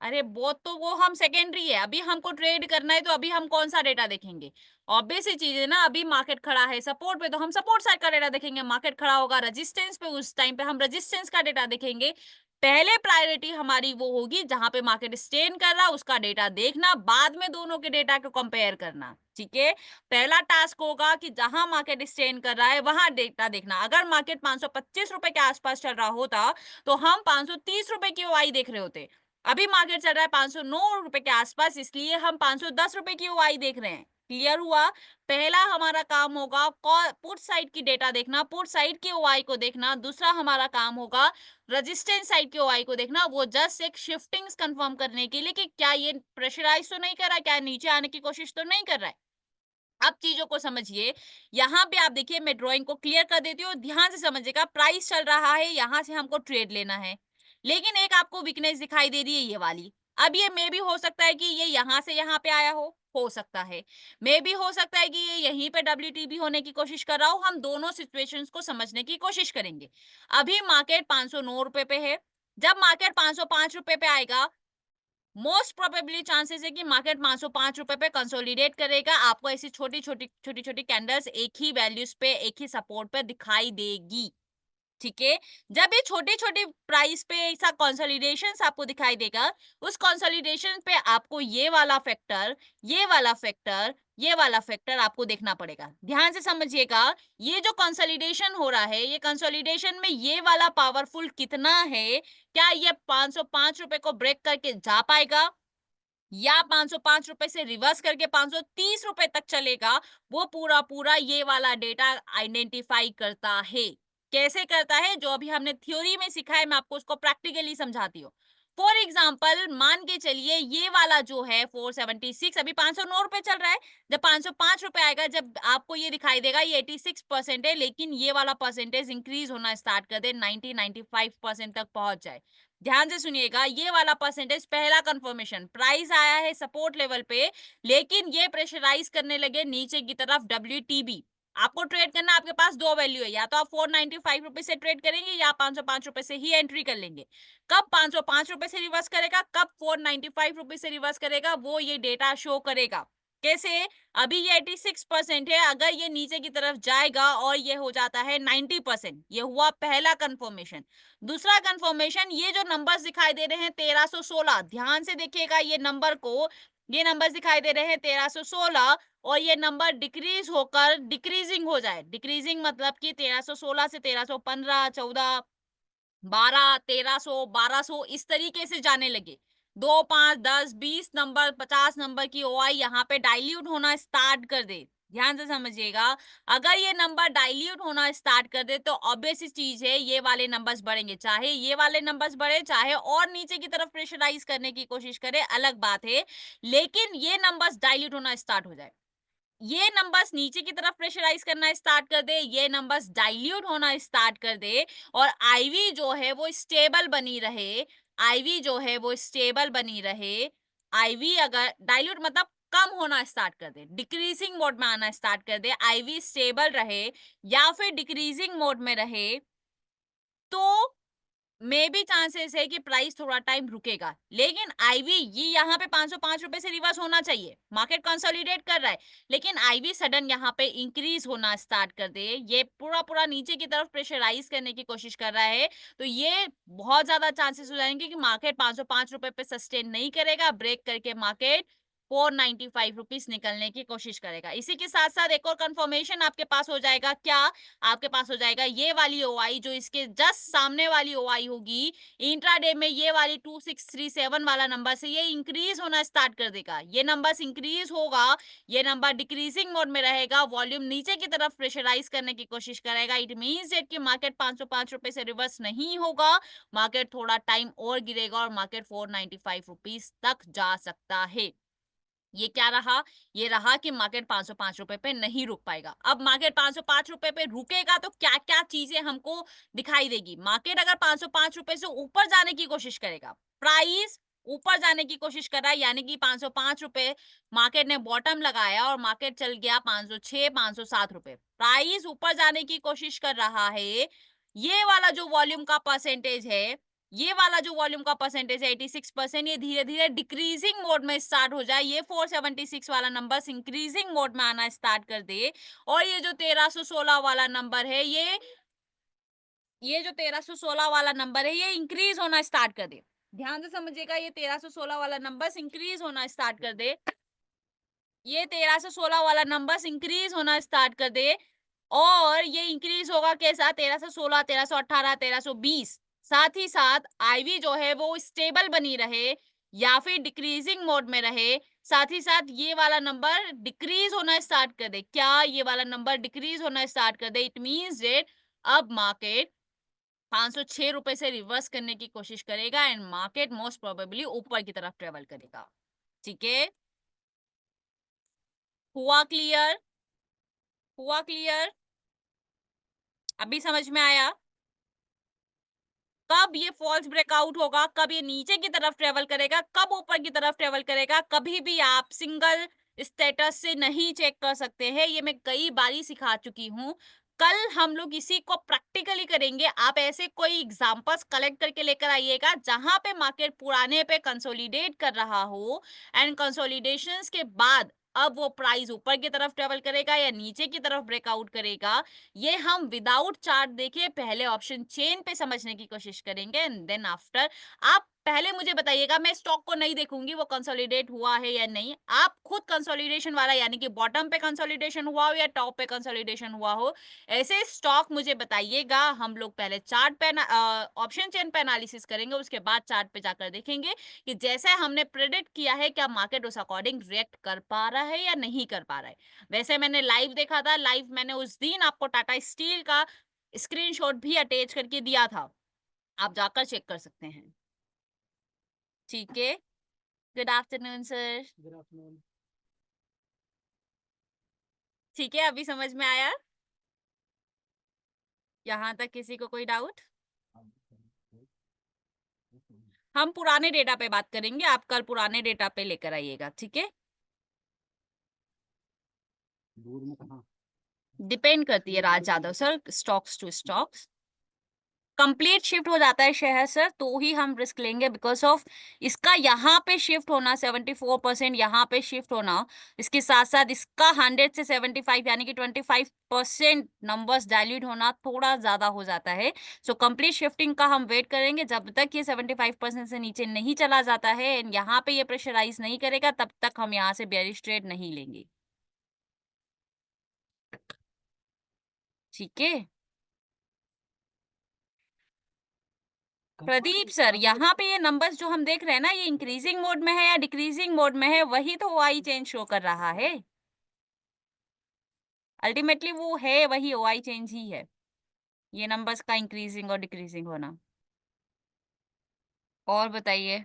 Speaker 1: अरे वो हम सेकेंडरी है। अभी हमको ट्रेड करना है, तो अभी हम कौन सा डेटा देखेंगे? ऑब्वियस सी चीज है ना। अभी मार्केट खड़ा है सपोर्ट पे, तो हम सपोर्ट साइड का डेटा देखेंगे। मार्केट खड़ा होगा रेजिस्टेंस पे, उस टाइम पे हम रेजिस्टेंस का डेटा देखेंगे। पहले प्रायोरिटी हमारी वो होगी जहां पे मार्केट स्टेन कर रहा, उसका डेटा देखना, बाद में दोनों के डेटा को कंपेयर करना। ठीक है। पहला टास्क होगा कि जहां मार्केट स्टेन कर रहा है वहां डेटा देखना। अगर मार्केट 525 रुपए के आसपास चल रहा होता, तो हम 530 रुपए की ओआई देख रहे होते। अभी मार्केट चल रहा है 509 रुपए के आसपास, इसलिए हम 510 रुपए की ओआई देख रहे हैं। क्लियर हुआ? पहला हमारा काम होगा पुट साइड की डेटा देखना, पुट साइड की ओआई को देखना। दूसरा हमारा काम होगा रेजिस्टेंस साइड की ओआई को देखना। वो जस्ट एक शिफ्टिंग्स कंफर्म करने के लिए कि क्या ये प्रेशराइज तो नहीं कर रहा है, क्या नीचे आने की कोशिश तो नहीं कर रहा है। अब चीजों को समझिए। यहाँ पे आप देखिए, मैं ड्राइंग को क्लियर कर देती हूँ, ध्यान से समझिएगा। प्राइस चल रहा है, यहाँ से हमको ट्रेड लेना है, लेकिन एक आपको वीकनेस दिखाई दे रही है, ये वाली। अब ये मे भी हो सकता है कि ये यहाँ से यहाँ पे आया हो सकता है। मे भी हो सकता है कि ये यहीं पे WTB होने की कोशिश कर रहा हो। हम दोनों सिचुएशंस को समझने की कोशिश करेंगे। अभी मार्केट 509 रुपए पे है। जब मार्केट 505 रुपए पे आएगा, मोस्ट प्रोबेबली चांसेस है कि मार्केट 505 रुपए पे कंसोलिडेट करेगा। आपको ऐसी छोटी छोटी कैंडल्स एक ही वैल्यूज पे, एक ही सपोर्ट पे दिखाई देगी। ठीक है। जब ये छोटे-छोटे प्राइस पे ऐसा कंसोलिडेशंस आपको दिखाई देगा, उस कंसोलिडेशन पे आपको ये वाला फैक्टर, ये वाला फैक्टर, ये वाला फैक्टर आपको देखना पड़ेगा। ध्यान से समझिएगा, ये जो कंसोलिडेशन हो रहा है, ये कंसोलिडेशन में ये वाला पावरफुल कितना है? क्या ये ₹505 को ब्रेक करके जा पाएगा? या ₹505 से रिवर्स करके ₹530 तक चलेगा, वो पूरा-पूरा ये वाला डेटा आइडेंटिफाई करता है। कैसे करता है? जो अभी हमने थ्योरी में सीखा है, मैं आपको उसको प्रैक्टिकली समझाती हूँ। फॉर एग्जाम्पल मान के चलिए ये वाला जो है 476 अभी ₹509 चल रहा है। जब ₹505 आएगा, जब आपको ये दिखाई देगा ये 86% है, लेकिन ये वाला परसेंटेज इंक्रीज होना स्टार्ट कर दे, 90-95% तक पहुंच जाए। ध्यान से सुनिएगा, ये वाला परसेंटेज पहला कंफर्मेशन, प्राइस आया है सपोर्ट लेवल पे, लेकिन ये प्रेशराइज करने लगे नीचे की तरफ डब्ल्यूटीबी। आपको ट्रेड करना, आपके पास दो वैल्यू है, या तो आप ₹495 से ट्रेड करेंगे या ₹505 से ही एंट्री कर लेंगे। कब ₹505 से रिवर्स करेगा, कब ₹495 से रिवर्स करेगा, वो ये डेटा शो करेगा। कैसे? अभी ये 86% है, अगर ये नीचे की तरफ जाएगा और ये हो जाता है 90%, ये हुआ पहला कंफर्मेशन। दूसरा कंफर्मेशन, ये जो नंबर्स दिखाई दे रहे हैं 1316, ध्यान से देखिएगा ये नंबर को, ये नंबर्स दिखाई दे रहे हैं 1316, और ये नंबर डिक्रीज होकर डिक्रीजिंग हो जाए। डिक्रीजिंग मतलब कि 1316 से 1315, 14, 12, 1300, 1200 इस तरीके से जाने लगे। 2, 5, 10, 20 नंबर, 50 नंबर की ओआई यहाँ पे डाइल्यूट होना स्टार्ट कर दे। ध्यान से समझिएगा, अगर ये नंबर डाइल्यूट होना स्टार्ट कर दे तो ऑब्वियस सी चीज है, ये वाले नंबर्स बढ़ेंगे। चाहे ये वाले नंबर्स बढ़े, चाहे और नीचे की तरफ प्रेशराइज करने की कोशिश करे, अलग बात है। लेकिन ये नंबर्स डाइल्यूट होना स्टार्ट हो जाए, ये नंबर्स नीचे की तरफ प्रेशराइज करना स्टार्ट कर दे, ये नंबर्स डाइल्यूट होना स्टार्ट कर दे, और आईवी जो है वो स्टेबल बनी रहे, आईवी जो है वो स्टेबल बनी रहे, आईवी अगर डाइल्यूट मतलब कम होना स्टार्ट कर दे, डिक्रीजिंग मोड में आना स्टार्ट कर दे, आईवी स्टेबल रहे या फिर डिक्रीजिंग मोड में रहे, तो मे बी चांसेस है कि प्राइस थोड़ा टाइम रुकेगा। लेकिन आईवी ये यहाँ पे ₹505 से रिवर्स होना चाहिए, मार्केट कंसोलिडेट कर रहा है, लेकिन आईवी सडन यहाँ पे इंक्रीज होना स्टार्ट कर दे, ये पूरा पूरा नीचे की तरफ प्रेशराइज करने की कोशिश कर रहा है, तो ये बहुत ज्यादा चांसेस हो जाएंगे कि मार्केट ₹505 पे सस्टेन नहीं करेगा, ब्रेक करके मार्केट ₹495 निकलने की कोशिश करेगा। इसी के साथ साथ एक और कंफर्मेशन आपके पास हो जाएगा, क्या आपके पास हो जाएगा ये वाली ओआई, जो इसके जस्ट सामने वाली ओआई होगी इंट्राडे में, ये वाली 2637 वाला नंबर से ये इंक्रीज होना स्टार्ट कर देगा। ये नंबर इंक्रीज होगा, ये नंबर डिक्रीजिंग मोड में रहेगा, वॉल्यूम नीचे की तरफ प्रेशराइज करने की कोशिश करेगा। इट मींस दैट कि मार्केट ₹505 से रिवर्स नहीं होगा, मार्केट थोड़ा टाइम और गिरेगा और मार्केट ₹495 तक जा सकता है। ये क्या रहा? ये रहा कि मार्केट ₹505 पे नहीं रुक पाएगा। अब मार्केट ₹505 पे रुकेगा तो क्या-क्या चीज़ें हमको दिखाई देगी? मार्केट अगर ₹505 से ऊपर जाने की कोशिश करेगा, प्राइस ऊपर जाने की कोशिश कर रहा है, यानी कि ₹505 मार्केट ने बॉटम लगाया और मार्केट चल गया ₹506, ₹507, प्राइस ऊपर जाने की कोशिश कर रहा है। ये वाला जो वॉल्यूम का परसेंटेज है, ये वाला जो वॉल्यूम का परसेंटेज है 86%, ये धीरे-धीरे डिक्रीजिंग मोड में स्टार्ट हो जाए, ये 476 वाला नंबर इंक्रीजिंग मोड में आना स्टार्ट कर दे, और ये जो 1316 वाला नंबर है, ये जो 1316 वाला नंबर है, ये इंक्रीज होना स्टार्ट कर दे। ध्यान से समझिएगा, ये 1316 वाला नंबर इंक्रीज होना स्टार्ट कर दे, ये 1316 वाला नंबर्स इंक्रीज होना स्टार्ट कर दे, और ये इंक्रीज होगा कैसा? 1316, 1318, 1320। साथ ही साथ आईवी जो है वो स्टेबल बनी रहे या फिर डिक्रीजिंग मोड में रहे। साथ ही साथ ये वाला नंबर डिक्रीज होना स्टार्ट कर दे। क्या ये वाला नंबर डिक्रीज होना स्टार्ट कर दे? इट मींस दैट अब मार्केट ₹506 से रिवर्स करने की कोशिश करेगा एंड मार्केट मोस्ट प्रोबेबली ऊपर की तरफ ट्रेवल करेगा। ठीक है? हुआ क्लियर? हुआ क्लियर? अभी समझ में आया? कब ये फॉल्स ब्रेकआउट होगा, कब ये नीचे की तरफ ट्रेवल करेगा, कब ऊपर की तरफ ट्रेवल करेगा, कभी भी आप सिंगल स्टेटस से नहीं चेक कर सकते हैं। ये मैं कई बारी सिखा चुकी हूँ। कल हम लोग इसी को प्रैक्टिकली करेंगे। आप ऐसे कोई एग्जांपल्स कलेक्ट करके लेकर आइएगा जहां पे मार्केट पुराने पे कंसोलिडेट कर रहा हो, एंड कंसोलिडेशंस के बाद अब वो प्राइस ऊपर की तरफ ट्रेवल करेगा या नीचे की तरफ ब्रेकआउट करेगा, ये हम विदाउट चार्ट देखे पहले ऑप्शन चेन पे समझने की कोशिश करेंगे एंड देन आफ्टर आप पहले मुझे बताइएगा, मैं स्टॉक को नहीं देखूंगी वो कंसोलिडेट हुआ है या नहीं। आप खुद कंसोलिडेशन वाला यानी कि बॉटम पे कंसोलिडेशन हुआ हो या टॉप पे कंसोलिडेशन हुआ हो, ऐसे स्टॉक मुझे बताइएगा। हम लोग पहले चार्ट पे ऑप्शन चेन पे एनालिसिस करेंगे, उसके बाद चार्ट पे जाकर देखेंगे कि जैसे हमने प्रेडिक्ट किया है क्या मार्केट उस अकॉर्डिंग रिएक्ट कर पा रहा है या नहीं कर पा रहा है। वैसे मैंने लाइव देखा था, लाइव मैंने उस दिन आपको टाटा स्टील का स्क्रीनशॉट भी अटैच करके दिया था, आप जाकर चेक कर सकते हैं। ठीक है, good afternoon sir. Good afternoon. ठीक है, अभी समझ में आया? यहाँ तक किसी को कोई डाउट? हम पुराने डेटा पे बात करेंगे, आप कल पुराने डेटा पे लेकर आइएगा, ठीक है? डिपेंड करती है Raj Yadav sir, stocks to stocks. Complete shift हो जाता है शेयर सर, तो ही हम रिस्क लेंगे, बिकॉज ऑफ इसका यहाँ पे शिफ्ट होना 74%, यहाँ पे शिफ्ट होना, इसके साथ साथ इसका 100 से 75 यानी कि 25% नंबर्स डायल्यूट होना थोड़ा ज्यादा हो जाता है। सो कंप्लीट शिफ्टिंग का हम वेट करेंगे, जब तक ये 75% से नीचे नहीं चला जाता है एंड यहाँ पे ये प्रेशराइज नहीं करेगा, तब तक हम यहाँ से बेयरिश ट्रेड नहीं लेंगे। ठीक है प्रदीप सर, यहाँ पे ये नंबर्स जो हम देख रहे हैं ना, ये इंक्रीजिंग मोड में है या डिक्रीजिंग मोड में है, वही तो ओआई चेंज शो कर रहा है। अल्टीमेटली वो है वही ओआई चेंज ही है, ये नंबर्स का इंक्रीजिंग और डिक्रीजिंग होना। और बताइए।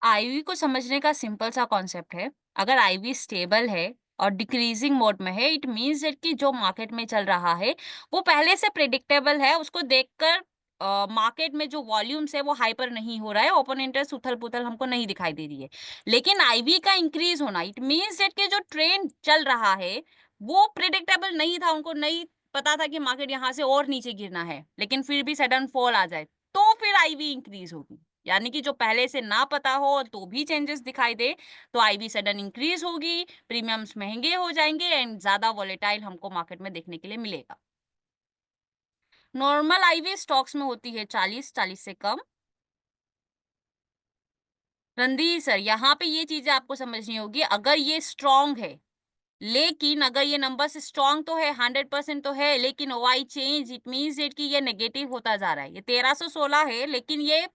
Speaker 1: आईवी को समझने का सिंपल सा कॉन्सेप्ट है, अगर आईवी स्टेबल है और डिक्रीजिंग मोड में है, इट मीन्स दैट कि जो मार्केट में चल रहा है वो पहले से प्रिडिक्टेबल है, उसको देखकर मार्केट में जो वॉल्यूम्स है वो हाइपर नहीं हो रहा है, ओपन इंटरेस्ट उथल पुथल हमको नहीं दिखाई दे रही है। लेकिन आईवी का इंक्रीज होना, इट मीन्स दैट कि जो ट्रेंड चल रहा है वो प्रिडिक्टेबल नहीं था, उनको नहीं पता था कि मार्केट यहाँ से और नीचे गिरना है, लेकिन फिर भी सडन फॉल आ जाए तो फिर आईवी इंक्रीज होगी। यानी कि जो पहले से ना पता हो तो भी चेंजेस दिखाई दे तो आईवी सडन इंक्रीज होगी, प्रीमियम्स महंगे हो जाएंगे एंड ज्यादा वॉलेटाइल हमको मार्केट में देखने के लिए मिलेगा। नॉर्मल आईवी स्टॉक्स में होती है 40 से कम। रणधीर सर, यहाँ पे ये चीजें आपको समझनी होगी, अगर ये स्ट्रॉन्ग है, लेकिन अगर ये नंबर से स्ट्रॉन्ग तो है, 100% तो है, लेकिन OI change, it means it कि ये नेगेटिव होता जा रहा है। ये 1316 है, लेकिन ये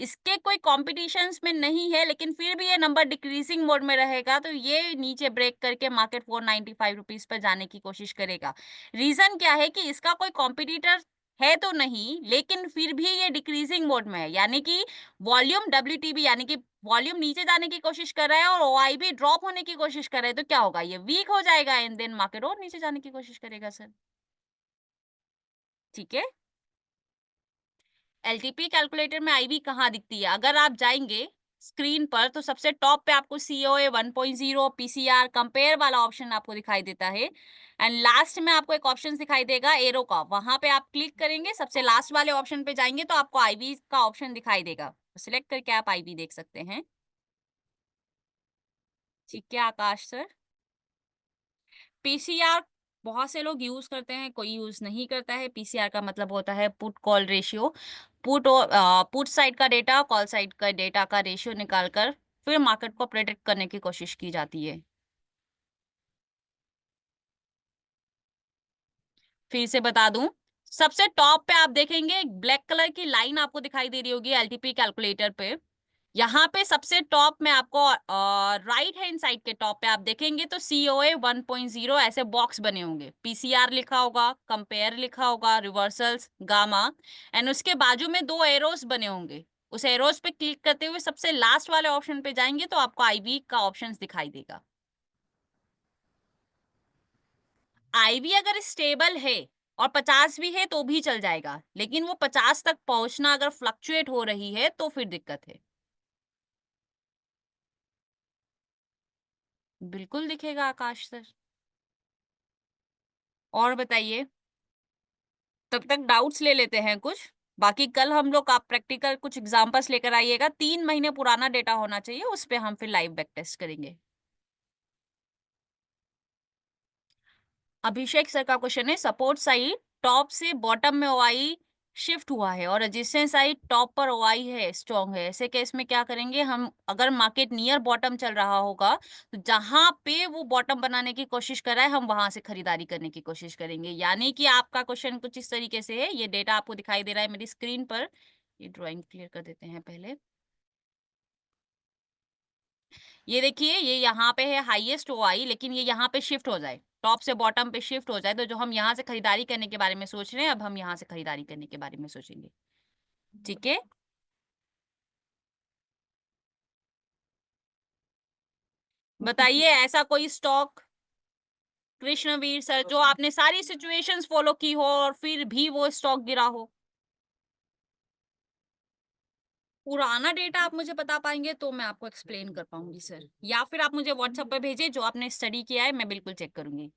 Speaker 1: इसके कोई कॉम्पिटिशन्स में नहीं है, लेकिन फिर भी ये नंबर डिक्रीजिंग मोड में रहेगा, तो ये नीचे ब्रेक करके मार्केट 495 रुपीज पर जाने की कोशिश करेगा। रीजन क्या है कि इसका कोई कॉम्पिटिटर है तो नहीं, लेकिन फिर भी ये डिक्रीजिंग मोड में है, यानी कि वॉल्यूम डब्ल्यूटीबी यानी कि वॉल्यूम नीचे जाने की कोशिश कर रहा है और ओआई भी ड्रॉप होने की कोशिश कर रहा है, तो क्या होगा, ये वीक हो जाएगा एंड देन मार्केट और नीचे जाने की कोशिश करेगा सर। ठीक है, एलटीपी कैलकुलेटर में आईवी कहाँ दिखती है, अगर आप जाएंगे स्क्रीन पर तो सबसे टॉप पे आपको सीओए 1.0 पीसीआर कंपेयर वाला ऑप्शन आपको दिखाई देता है एंड लास्ट में आपको एक ऑप्शन दिखाई देगा एरो का, वहां पे आप क्लिक करेंगे, सबसे लास्ट वाले ऑप्शन पे जाएंगे तो आपको आईवी का ऑप्शन दिखाई देगा, सिलेक्ट करके आप आईवी देख सकते हैं। ठीक है आकाश सर। पीसीआर बहुत से लोग यूज करते हैं, कोई यूज नहीं करता है। पीसीआर का मतलब होता है पुट कॉल रेशियो। पुट और पुट साइड का डेटा, कॉल साइड का डेटा का रेशियो निकालकर फिर मार्केट को प्रेडिक्ट करने की कोशिश की जाती है। फिर से बता दूं, सबसे टॉप पे आप देखेंगे एक ब्लैक कलर की लाइन आपको दिखाई दे रही होगी एलटीपी कैलकुलेटर पे। यहाँ पे सबसे टॉप में आपको राइट हैंड साइड के टॉप पे आप देखेंगे तो सीओए 1.0 ऐसे बॉक्स बने होंगे, पीसीआर लिखा होगा, कंपेयर लिखा होगा, रिवर्सल्स, गामा एंड उसके बाजू में दो एरोस बने होंगे। उस एरोस पे क्लिक करते हुए सबसे लास्ट वाले ऑप्शन पे जाएंगे तो आपको आईवी का ऑप्शन दिखाई देगा। आईवी अगर स्टेबल है और 50 भी है तो भी चल जाएगा, लेकिन वो 50 तक पहुंचना अगर फ्लक्चुएट हो रही है तो फिर दिक्कत है। बिल्कुल दिखेगा आकाश सर। और बताइए, तब तक डाउट्स ले लेते हैं कुछ। बाकी कल हम लोग आप प्रैक्टिकल कुछ एग्जांपल्स लेकर आइएगा, 3 महीने पुराना डेटा होना चाहिए, उस पे हम फिर लाइव बैक टेस्ट करेंगे। अभिषेक सर का क्वेश्चन है, सपोर्ट साइड टॉप से बॉटम में ओआई शिफ्ट हुआ है और रेजिस्टेंस साइड टॉप पर ओआई है, स्ट्रॉन्ग है, ऐसे केस में क्या करेंगे हम? अगर मार्केट नियर बॉटम चल रहा होगा तो जहां पे वो बॉटम बनाने की कोशिश कर रहा है हम वहां से खरीदारी करने की कोशिश करेंगे। यानी कि आपका क्वेश्चन कुछ इस तरीके से है, ये डेटा आपको दिखाई दे रहा है मेरी स्क्रीन पर। ये ड्राइंग क्लियर कर देते हैं पहले। ये देखिए, ये यहाँ पे है हाईएस्ट ओआई, लेकिन ये यहाँ पे शिफ्ट हो जाए, टॉप से बॉटम पे शिफ्ट हो जाए, तो जो हम यहाँ से खरीदारी करने के बारे में सोच रहे हैं, अब हम यहाँ से खरीदारी करने के बारे में सोचेंगे। ठीक है, बताइए ऐसा कोई स्टॉक कृष्णवीर सर जो आपने सारी सिचुएशंस फॉलो की हो और फिर भी वो स्टॉक गिरा हो? पुराना डेटा आप मुझे बता पाएंगे तो मैं आपको एक्सप्लेन कर पाऊंगी सर, या फिर आप मुझे व्हाट्सएप पे भेजिए, जो आपने स्टडी किया है मैं बिल्कुल चेक करूंगी।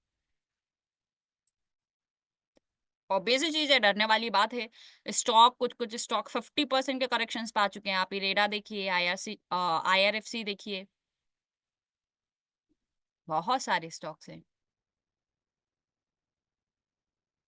Speaker 1: ऑब्वियस ही चीज है, डरने वाली बात है। स्टॉक कुछ कुछ स्टॉक 50% के करेक्शंस पा चुके हैं। आप इरेडा देखिए, आईआरएफसी देखिए, बहुत सारे स्टॉक्स हैं।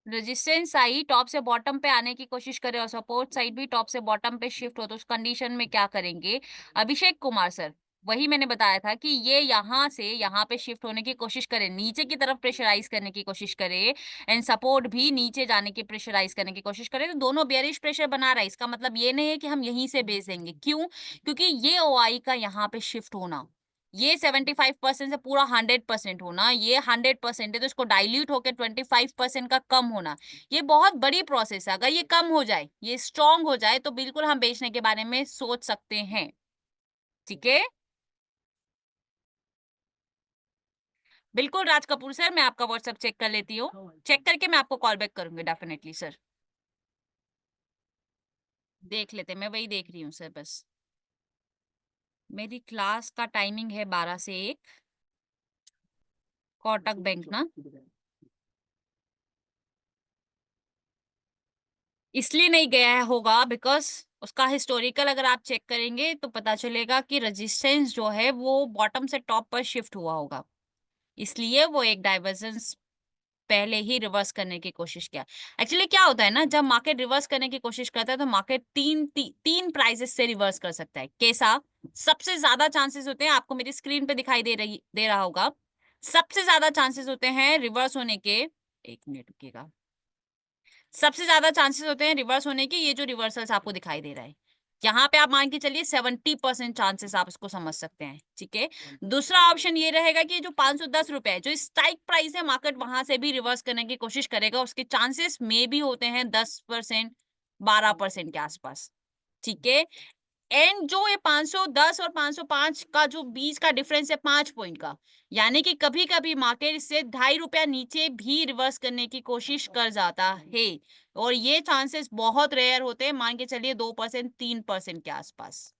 Speaker 1: रेजिस्टेंस साइड टॉप से बॉटम पे आने की कोशिश करे और सपोर्ट साइड भी टॉप से बॉटम पे शिफ्ट हो, तो उस कंडीशन में क्या करेंगे? अभिषेक कुमार सर, वही मैंने बताया था कि ये यहाँ से यहाँ पे शिफ्ट होने की कोशिश करे, नीचे की तरफ प्रेशराइज करने की कोशिश करे, एंड सपोर्ट भी नीचे जाने की प्रेशराइज करने की कोशिश करे, तो दोनों बेयरिश प्रेशर बना रहा है। इसका मतलब ये नहीं है कि हम यहीं से बेच देंगे। क्यों? क्योंकि ये ओआई का यहाँ पे शिफ्ट होना, ये 75% से पूरा 100% होना, ये 100% है, तो इसको डाइल्यूट होकर 25% का कम होना, ये बहुत बड़ी प्रोसेस है। अगर ये कम हो जाए, ये स्ट्रांग हो जाए, तो बिल्कुल हम बेचने के बारे में सोच सकते हैं। ठीक है, बिल्कुल राज कपूर सर, मैं आपका व्हाट्सएप चेक कर लेती हूँ, चेक करके मैं आपको कॉल बैक करूंगी डेफिनेटली सर। देख लेते, मैं वही देख रही हूँ सर बस। मेरी क्लास का टाइमिंग है 12 से 1, कोटक बैंक ना, इसलिए नहीं गया है होगा बिकॉज उसका हिस्टोरिकल अगर आप चेक करेंगे तो पता चलेगा कि रेजिस्टेंस जो है वो बॉटम से टॉप पर शिफ्ट हुआ होगा, इसलिए वो एक डाइवर्जेंस पहले ही रिवर्स करने की कोशिश किया। एक्चुअली क्या होता है ना, जब मार्केट रिवर्स करने की कोशिश करता है तो मार्केट तीन प्राइसेस से रिवर्स कर सकता है। कैसा? सबसे ज्यादा चांसेस होते हैं, आपको मेरी स्क्रीन पे दिखाई दे रहा होगा, सबसे ज्यादा चांसेस होते हैं रिवर्स होने के। एक मिनट रुकिएगा। सबसे ज्यादा चांसेस होते हैं रिवर्स होने के, ये जो रिवर्सल्स आपको दिखाई दे रहा है, यहाँ पे आप मान के चलिए 70% चांसेस आप इसको समझ सकते हैं। ठीक है, दूसरा ऑप्शन ये रहेगा कि जो 510 रुपए है, जो स्ट्राइक प्राइस है, मार्केट वहां से भी रिवर्स करने की कोशिश करेगा, उसके चांसेस में भी होते हैं 10%, 12% के आसपास। ठीक है, एंड जो ये 510 और 505 का जो बीच का डिफरेंस है 5 पॉइंट का, यानी कि कभी कभी मार्केट इससे ₹2.5 नीचे भी रिवर्स करने की कोशिश कर जाता है, और ये चांसेस बहुत रेयर होते हैं, मान के चलिए 2%, 3% के आसपास।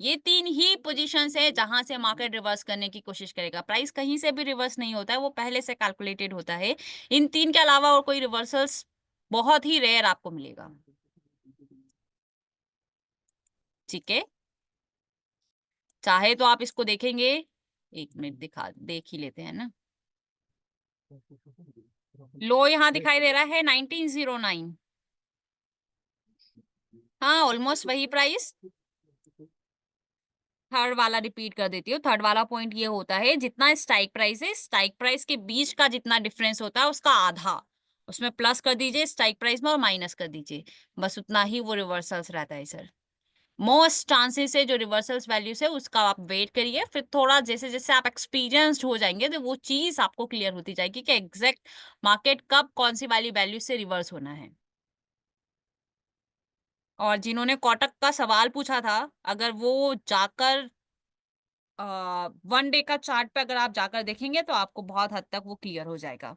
Speaker 1: ये तीन ही पोजीशंस है जहां से मार्केट रिवर्स करने की कोशिश करेगा। प्राइस कहीं से भी रिवर्स नहीं होता है, वो पहले से कैलकुलेटेड होता है। इन तीन के अलावा और कोई रिवर्सल्स बहुत ही रेयर आपको मिलेगा। ठीक है, चाहे तो आप इसको देखेंगे, एक मिनट देख ही लेते हैं ना। लो यहाँ दिखाई दे रहा है 1909। हाँ, ऑलमोस्ट वही प्राइस। थर्ड वाला रिपीट कर देती हूँ, थर्ड वाला पॉइंट ये होता है, जितना स्ट्राइक प्राइस है, स्ट्राइक प्राइस के बीच का जितना डिफरेंस होता है उसका आधा उसमें प्लस कर दीजिए स्ट्राइक प्राइस में, और माइनस कर दीजिए, बस उतना ही वो रिवर्सल्स रहता है सर। मोस्ट चांसेस है जो रिवर्सल्स वैल्यूज है उसका आप वेट करिए, फिर थोड़ा जैसे जैसे आप एक्सपीरियंस्ड हो जाएंगे तो वो चीज आपको क्लियर होती जाएगी कि एग्जैक्ट मार्केट कब कौन सी वाली वैल्यू से रिवर्स होना है। और जिन्होंने कोटक का सवाल पूछा था, अगर वो जाकर 1 डे का चार्ट पे अगर आप जाकर देखेंगे तो आपको बहुत हद तक वो क्लियर हो जाएगा।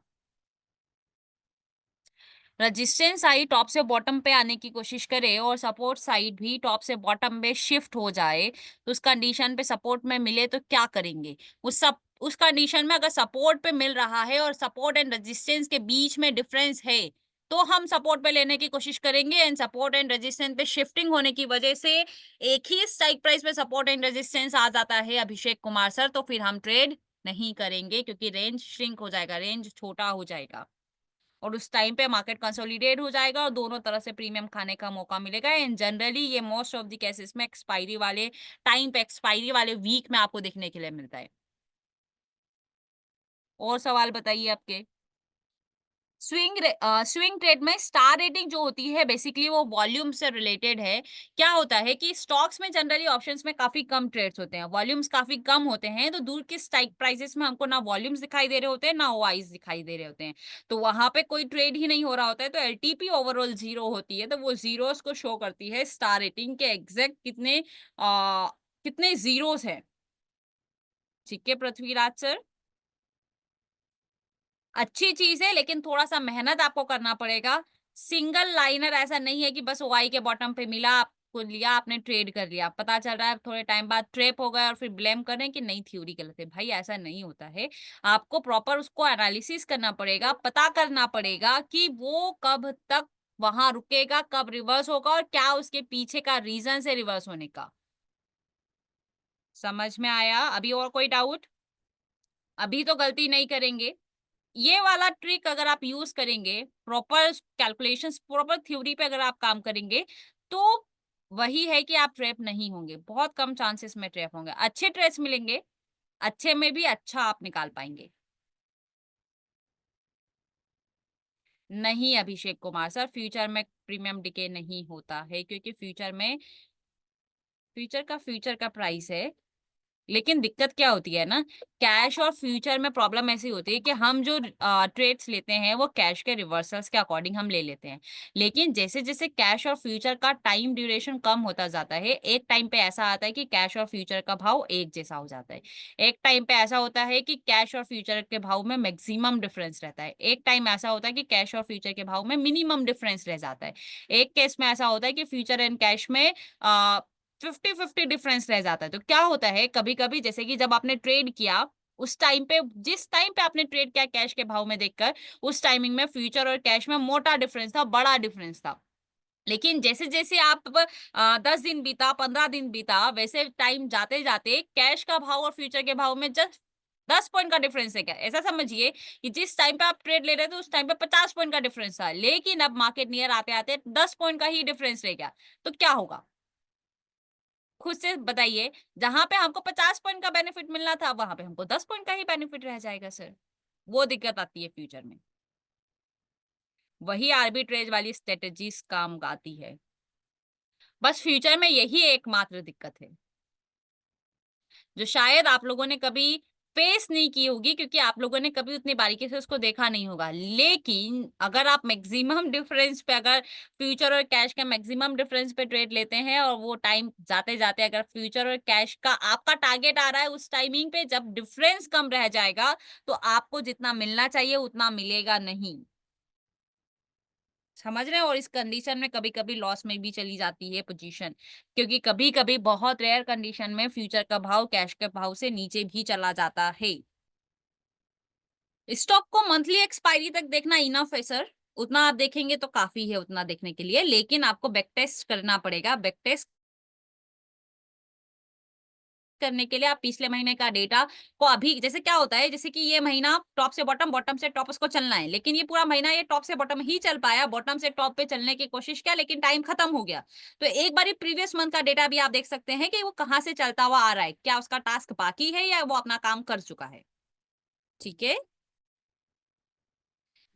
Speaker 1: रेजिस्टेंस साइड टॉप से बॉटम पे आने की कोशिश करे और सपोर्ट साइड भी टॉप से बॉटम में शिफ्ट हो जाए, तो उस कंडीशन पे सपोर्ट में मिले तो क्या करेंगे? उस कंडीशन में अगर सपोर्ट पे मिल रहा है और सपोर्ट एंड रेजिस्टेंस के बीच में डिफरेंस है, तो हम सपोर्ट पे लेने की कोशिश करेंगे एंड सपोर्ट एंड रेजिस्टेंस पे शिफ्टिंग होने की वजह से एक ही स्ट्राइक प्राइस पे सपोर्ट एंड रेजिस्टेंस आ जाता है अभिषेक कुमार सर, तो फिर हम ट्रेड नहीं करेंगे क्योंकि रेंज श्रिंक हो जाएगा, रेंज छोटा हो जाएगा और उस टाइम पे मार्केट कंसोलिडेट हो जाएगा और दोनों तरफ से प्रीमियम खाने का मौका मिलेगा एंड जनरली ये मोस्ट ऑफ द केसेस में एक्सपायरी वाले टाइम पे, एक्सपायरी वाले वीक में आपको देखने के लिए मिलता है। और सवाल बताइए आपके। स्विंग ट्रेड में स्टार रेटिंग जो होती है बेसिकली वो वॉल्यूम से रिलेटेड है। क्या होता है कि स्टॉक्स में जनरली ऑप्शंस में काफी कम ट्रेड्स होते हैं, वॉल्यूम्स काफी कम होते हैं, तो दूर के स्ट्राइक प्राइसेस में हमको ना वॉल्यूम्स दिखाई दे रहे होते हैं ना ओआईज दिखाई दे रहे होते हैं, तो वहां पे कोई ट्रेड ही नहीं हो रहा होता है, तो एलटीपी ओवरऑल जीरो होती है, तो वो जीरोस को शो करती है स्टार रेटिंग के एग्जैक्ट कितने जीरोस है। ठीक है पृथ्वीराज सर, अच्छी चीज है लेकिन थोड़ा-सा मेहनत आपको करना पड़ेगा। सिंगल लाइनर ऐसा नहीं है कि बस ओआई के बॉटम पे मिला, आपको लिया, आपने ट्रेड कर लिया। पता चल रहा है थोड़े टाइम बाद ट्रैप हो गए और फिर ब्लेम कर रहे हैं कि नहीं थ्योरी गलत है। भाई ऐसा नहीं होता है। आपको प्रॉपर उसको एनालिसिस करना पड़ेगा, पता करना पड़ेगा कि वो कब तक वहाँ रुकेगा, कब रिवर्स होगा और क्या उसके पीछे का रीज़न है रिवर्स होने का। समझ में आया? अभी और कोई डाउट? अभी तो गलती नहीं करेंगे। ये वाला ट्रिक अगर आप यूज करेंगे, प्रॉपर कैलकुलेशंस, प्रॉपर थ्योरी पे अगर आप काम करेंगे, तो वही है कि आप ट्रैप नहीं होंगे, बहुत कम चांसेस में ट्रैप होंगे, अच्छे ट्रेड्स मिलेंगे, अच्छे में भी अच्छा आप निकाल पाएंगे। नहीं अभिषेक कुमार सर, फ्यूचर में प्रीमियम डिके नहीं होता है क्योंकि फ्यूचर का प्राइस है। लेकिन दिक्कत क्या होती है ना, कैश और फ्यूचर में प्रॉब्लम ऐसी होती है कि हम जो ट्रेड्स लेते हैं वो कैश के रिवर्सल्स के अकॉर्डिंग हम ले लेते हैं, लेकिन जैसे जैसे कैश और फ्यूचर का टाइम ड्यूरेशन कम होता जाता है, एक टाइम पे ऐसा आता है कि कैश और फ्यूचर का भाव एक जैसा हो जाता है, एक टाइम पे ऐसा होता है कि कैश और फ्यूचर के भाव में मैक्सिमम डिफरेंस रहता है, एक टाइम ऐसा होता है कि कैश और फ्यूचर के भाव में मिनिमम डिफरेंस रह जाता है, एक केस में ऐसा होता है कि फ्यूचर एंड कैश में 50-50 डिफरेंस रह जाता है। तो क्या होता है कभी कभी, जैसे कि जब आपने ट्रेड किया उस टाइम पे, जिस टाइम पे आपने ट्रेड किया कैश के भाव में देखकर, उस टाइमिंग में फ्यूचर और कैश में मोटा डिफरेंस था, बड़ा डिफरेंस था, लेकिन जैसे जैसे आप 10 दिन बीता, 15 दिन बीता, वैसे टाइम जाते जाते कैश का भाव और फ्यूचर के भाव में जस्ट 10 पॉइंट का डिफरेंस है। क्या ऐसा समझिए कि जिस टाइम पे आप ट्रेड ले रहे थे उस टाइम पे 50 पॉइंट का डिफरेंस था, लेकिन अब मार्केट नियर आते आते 10 पॉइंट का ही डिफरेंस रह गया, तो क्या होगा खुद से बताइए। जहां पे हमको 50 पॉइंट का बेनिफिट मिलना था वहां पे हमको 10 पॉइंट का ही बेनिफिट रह जाएगा सर। वो दिक्कत आती है फ्यूचर में, वही आर्बिट्रेज वाली स्ट्रेटेजीज काम आती है। बस फ्यूचर में यही एकमात्र दिक्कत है जो शायद आप लोगों ने कभी फेस नहीं की होगी क्योंकि आप लोगों ने कभी उतनी बारीकी से उसको देखा नहीं होगा, लेकिन अगर आप मैक्सिमम डिफरेंस पे, अगर फ्यूचर और कैश का मैक्सिमम डिफरेंस पे ट्रेड लेते हैं और वो टाइम जाते जाते अगर फ्यूचर और कैश का आपका टारगेट आ रहा है उस टाइमिंग पे जब डिफरेंस कम रह जाएगा, तो आपको जितना मिलना चाहिए उतना मिलेगा नहीं। समझ रहे हैं? और इस कंडीशन में कभी-कभी लॉस में भी चली जाती है पोजीशन, क्योंकि कभी-कभी बहुत रेयर कंडीशन में फ्यूचर का भाव कैश के भाव से नीचे भी चला जाता है। स्टॉक को मंथली एक्सपायरी तक देखना इनफ है सर, उतना आप देखेंगे तो काफी है उतना देखने के लिए, लेकिन आपको बैक टेस्ट करना पड़ेगा। बैक टेस्ट करने के लिए आप पिछले महीने का डेटा को, अभी जैसे क्या होता है, जैसे कि ये महीना टॉप से बॉटम, बॉटम से टॉप उसको चलना है, लेकिन ये पूरा महीना ये टॉप से बॉटम ही चल पाया, बॉटम से टॉप पे चलने की कोशिश किया लेकिन टाइम खत्म हो गया। तो एक बारी प्रीवियस मंथ का डेटा भी आप देख सकते हैं कि वो कहाँ से चलता हुआ आ रहा है, क्या उसका टास्क बाकी है या वो अपना काम कर चुका है। ठीक है।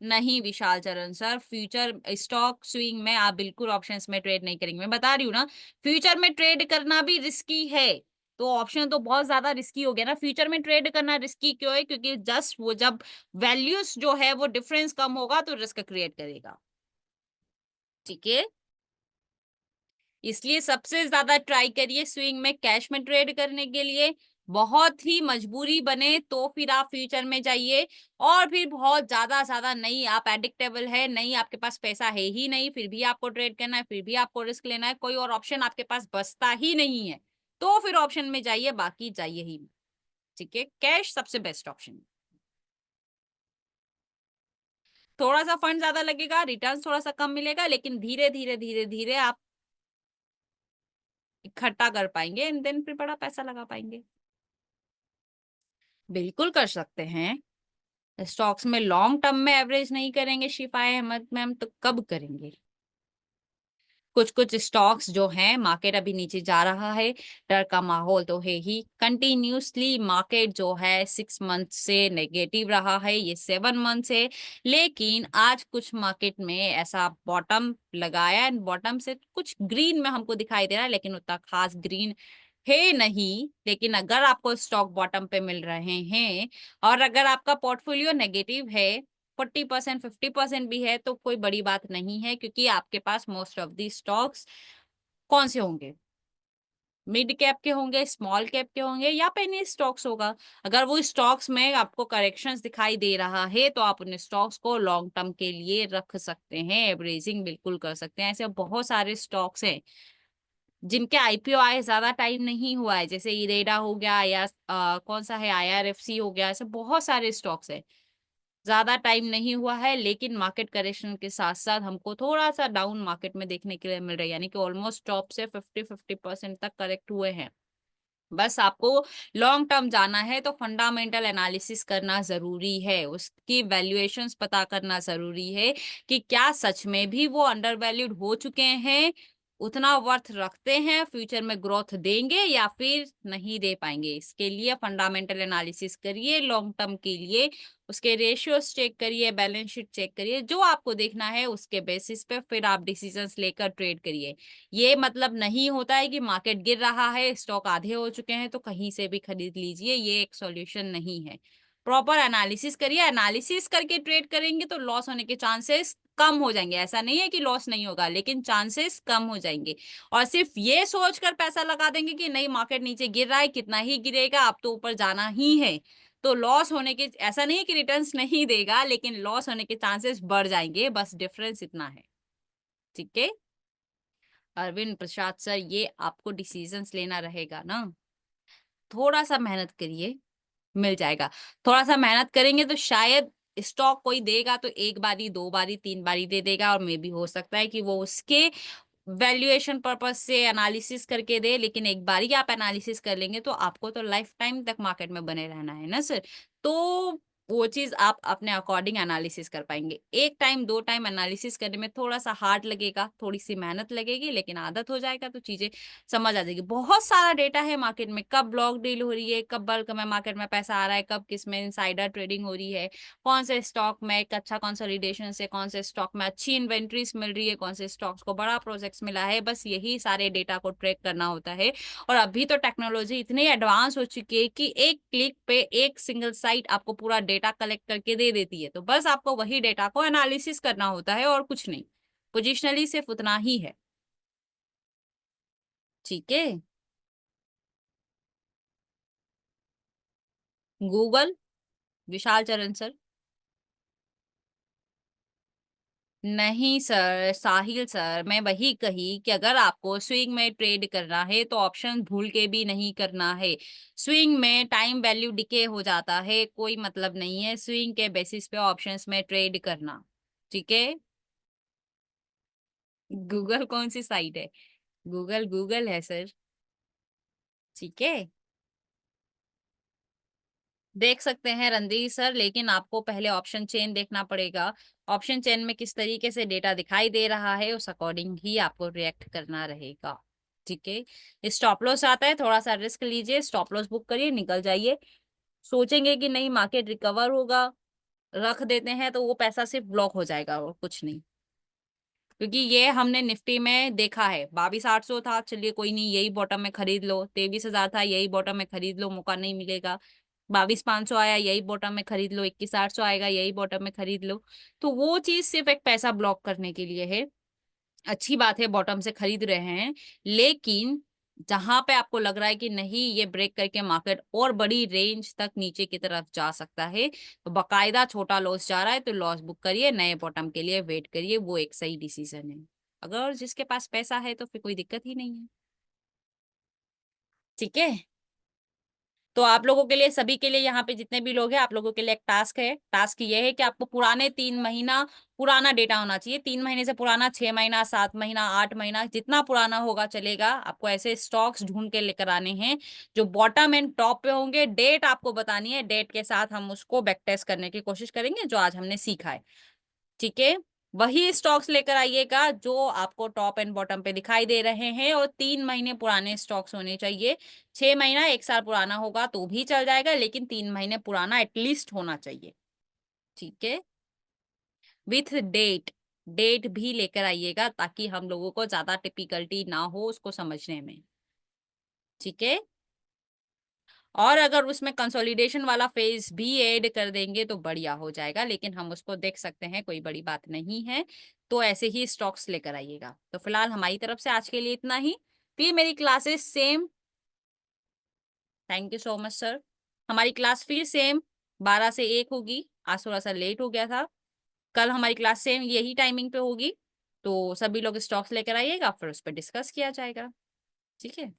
Speaker 1: नहीं विशाल चरण सर, फ्यूचर स्टॉक स्विंग में आप बिल्कुल ऑप्शंस में ट्रेड नहीं करेंगे, मैं बता रही हूँ ना। फ्यूचर में ट्रेड करना भी रिस्की है, तो ऑप्शन तो बहुत ज्यादा रिस्की हो गया ना। फ्यूचर में ट्रेड करना रिस्की क्यों है? क्योंकि जस्ट वो जब वैल्यूज जो है वो डिफरेंस कम होगा तो रिस्क क्रिएट करेगा। ठीक है, इसलिए सबसे ज्यादा ट्राई करिए स्विंग में कैश में ट्रेड करने के लिए। बहुत ही मजबूरी बने तो फिर आप फ्यूचर में जाइए, और फिर बहुत ज्यादा नहीं, आप एडिक्टेबल है नहीं, आपके पास पैसा है ही नहीं, फिर भी आपको ट्रेड करना है, फिर भी आपको रिस्क लेना है, कोई और ऑप्शन आपके पास बचता ही नहीं है, तो फिर ऑप्शन में जाइए, बाकी जाइए ही। ठीक है, कैश सबसे बेस्ट ऑप्शन। थोड़ा सा फंड ज्यादा लगेगा, रिटर्न थोड़ा सा कम मिलेगा, लेकिन धीरे धीरे धीरे धीरे आप इकट्ठा कर पाएंगे एंड देन फिर बड़ा पैसा लगा पाएंगे। बिल्कुल कर सकते हैं। स्टॉक्स में लॉन्ग टर्म में एवरेज नहीं करेंगे शिफा अहमद मैम, तो कब करेंगे? कुछ कुछ स्टॉक्स जो हैं, मार्केट अभी नीचे जा रहा है, डर का माहौल तो है ही। कंटिन्यूसली मार्केट जो है 6 मंथ से नेगेटिव रहा है, ये 7 मंथ से। लेकिन आज कुछ मार्केट में ऐसा बॉटम लगाया एंड बॉटम से कुछ ग्रीन में हमको दिखाई दे रहा है, लेकिन उतना खास ग्रीन है नहीं। लेकिन अगर आपको स्टॉक बॉटम पे मिल रहे हैं और अगर आपका पोर्टफोलियो नेगेटिव है, 40% 50% भी है, तो कोई बड़ी बात नहीं है, क्योंकि आपके पास मोस्ट ऑफ दी स्टॉक्स कौन से होंगे? मिड कैप के होंगे, स्मॉल कैप के होंगे, या पेनी स्टॉक्स होगा। अगर वो स्टॉक्स में आपको करेक्शंस दिखाई दे रहा है तो आप उन स्टॉक्स को लॉन्ग टर्म के लिए रख सकते हैं, एवरेजिंग बिल्कुल कर सकते हैं। ऐसे बहुत सारे स्टॉक्स हैं जिनके आईपीओ आए ज्यादा टाइम नहीं हुआ है, जैसे इरेडा हो गया, या कौन सा है, आईआरएफसी हो गया। ऐसे बहुत सारे स्टॉक्स हैं, ज्यादा टाइम नहीं हुआ है, लेकिन मार्केट करेक्शन के साथ साथ हमको थोड़ा सा डाउन मार्केट में देखने के लिए मिल रहा है, यानी कि ऑलमोस्ट टॉप से 50% तक करेक्ट हुए हैं। बस आपको लॉन्ग टर्म जाना है तो फंडामेंटल एनालिसिस करना जरूरी है, उसकी वैल्यूएशंस पता करना जरूरी है कि क्या सच में भी वो अंडर वैल्यूड हो चुके हैं, उतना वर्थ रखते हैं, फ्यूचर में ग्रोथ देंगे या फिर नहीं दे पाएंगे। इसके लिए फंडामेंटल एनालिसिस करिए लॉन्ग टर्म के लिए, उसके रेशियोस चेक करिए, बैलेंस शीट चेक करिए, जो आपको देखना है उसके बेसिस पे फिर आप डिसीजंस लेकर ट्रेड करिए। ये मतलब नहीं होता है कि मार्केट गिर रहा है, स्टॉक आधे हो चुके हैं तो कहीं से भी खरीद लीजिए, ये एक सॉल्यूशन नहीं है। प्रॉपर एनालिसिस करिए, एनालिसिस करके ट्रेड करेंगे तो लॉस होने के चांसेस कम हो जाएंगे। ऐसा नहीं है कि लॉस नहीं होगा, लेकिन चांसेस कम हो जाएंगे। और सिर्फ ये सोचकर पैसा लगा देंगे कि नहीं मार्केट नीचे गिर रहा है, कितना ही गिरेगा, अब तो ऊपर जाना ही है, तो लॉस होने के, ऐसा नहीं है कि रिटर्न्स नहीं देगा, लेकिन लॉस होने के चांसेस बढ़ जाएंगे, बस डिफरेंस इतना है। ठीक है अरविंद प्रसाद सर, ये आपको डिसीजंस लेना रहेगा ना, थोड़ा सा मेहनत करिए, मिल जाएगा। थोड़ा सा मेहनत करेंगे तो शायद स्टॉक कोई देगा तो एक बारी, दो बारी, तीन बारी दे देगा, और मे भी हो सकता है कि वो उसके वैल्यूएशन पर्पस से एनालिसिस करके दे, लेकिन एक बार ही आप एनालिसिस कर लेंगे तो आपको तो लाइफ टाइम तक मार्केट में बने रहना है ना सर। तो वो चीज आप अपने अकॉर्डिंग एनालिसिस कर पाएंगे। एक टाइम दो टाइम एनालिसिस करने में थोड़ा सा हार्ड लगेगा, थोड़ी सी मेहनत लगेगी, लेकिन आदत हो जाएगा तो चीजें समझ आ जाएगी। बहुत सारा डेटा है मार्केट में, कब ब्लॉक डील हो रही है, कब बल्क में मार्केट में पैसा आ रहा है, कब किस में इनसाइडर ट्रेडिंग हो रही है, कौन से स्टॉक में एक अच्छा कंसोलिडेशन से, कौन से स्टॉक में अच्छी इन्वेंट्रीज मिल रही है, कौन से स्टॉक्स को बड़ा प्रोजेक्ट्स मिला है। बस यही सारे डेटा को ट्रैक करना होता है। और अभी तो टेक्नोलॉजी इतनी एडवांस हो चुकी है कि एक क्लिक पे एक सिंगल साइट आपको पूरा डेटा कलेक्ट करके दे देती है, तो बस आपको वही डेटा को एनालिसिस करना होता है और कुछ नहीं। पोजिशनली सिर्फ उतना ही है। ठीक है। गूगल, विशाल चरण सर। नहीं सर, साहिल सर, मैं वही कही कि अगर आपको स्विंग में ट्रेड करना है तो ऑप्शन भूल के भी नहीं करना है। स्विंग में टाइम वैल्यू डिके हो जाता है, कोई मतलब नहीं है स्विंग के बेसिस पे ऑप्शंस में ट्रेड करना। ठीक है। गूगल कौन सी साइट है? गूगल गूगल है सर। ठीक है। देख सकते हैं रणधीर सर, लेकिन आपको पहले ऑप्शन चेन देखना पड़ेगा। ऑप्शन चेन में किस तरीके से डेटा दिखाई दे रहा है, उस अकॉर्डिंग ही आपको रिएक्ट करना रहेगा। ठीक है। स्टॉप लॉस आता है, थोड़ा सा रिस्क लीजिए, स्टॉप लॉस बुक करिए, निकल जाइए। सोचेंगे कि नहीं मार्केट रिकवर होगा, रख देते हैं, तो वो पैसा सिर्फ ब्लॉक हो जाएगा और कुछ नहीं। क्योंकि ये हमने निफ्टी में देखा है, 22,800 था, चलिए कोई नहीं, यही बॉटम में खरीद लो। 23,000 था, यही बॉटम में खरीद लो, मौका नहीं मिलेगा। 22,500 आया, यही बॉटम में खरीद लो। 21,800 आएगा, यही बॉटम में खरीद लो। तो वो चीज सिर्फ एक पैसा ब्लॉक करने के लिए है। अच्छी बात है बॉटम से खरीद रहे हैं, लेकिन जहां पे आपको लग रहा है कि नहीं ये ब्रेक करके मार्केट और बड़ी रेंज तक नीचे की तरफ जा सकता है, तो बकायदा छोटा लॉस जा रहा है तो लॉस बुक करिए, नए बॉटम के लिए वेट करिए, वो एक सही डिसीजन है। अगर जिसके पास पैसा है तो फिर कोई दिक्कत ही नहीं है। ठीक है। तो आप लोगों के लिए, सभी के लिए, यहाँ पे जितने भी लोग हैं, आप लोगों के लिए एक टास्क है। टास्क ये है कि आपको पुराने 3 महीना पुराना डेटा होना चाहिए। 3 महीने से पुराना, 6 महीना, 7 महीना, 8 महीना, जितना पुराना होगा चलेगा। आपको ऐसे स्टॉक्स ढूंढ के लेकर आने हैं जो बॉटम एंड टॉप पे होंगे। डेट आपको बतानी है, डेट के साथ हम उसको बैक टेस्ट करने की कोशिश करेंगे, जो आज हमने सीखा है। ठीक है, वही स्टॉक्स लेकर आइएगा जो आपको टॉप एंड बॉटम पे दिखाई दे रहे हैं, और 3 महीने पुराने स्टॉक्स होने चाहिए। 6 महीना, 1 साल पुराना होगा तो भी चल जाएगा, लेकिन 3 महीने पुराना एटलीस्ट होना चाहिए। ठीक है, विथ डेट। डेट भी लेकर आइएगा ताकि हम लोगों को ज्यादा टिपिकलिटी ना हो उसको समझने में। ठीक है, और अगर उसमें कंसोलिडेशन वाला फेज भी ऐड कर देंगे तो बढ़िया हो जाएगा, लेकिन हम उसको देख सकते हैं, कोई बड़ी बात नहीं है। तो ऐसे ही स्टॉक्स लेकर आइएगा। तो फिलहाल हमारी तरफ से आज के लिए इतना ही। फिर मेरी classes same. Thank you so much sir. हमारी क्लास फिर सेम 12 से 1 होगी। आज थोड़ा सा लेट हो गया था। कल हमारी क्लास सेम यही टाइमिंग पे होगी। तो सभी लोग स्टॉक्स लेकर आइएगा, फिर उस पर डिस्कस किया जाएगा। ठीक है।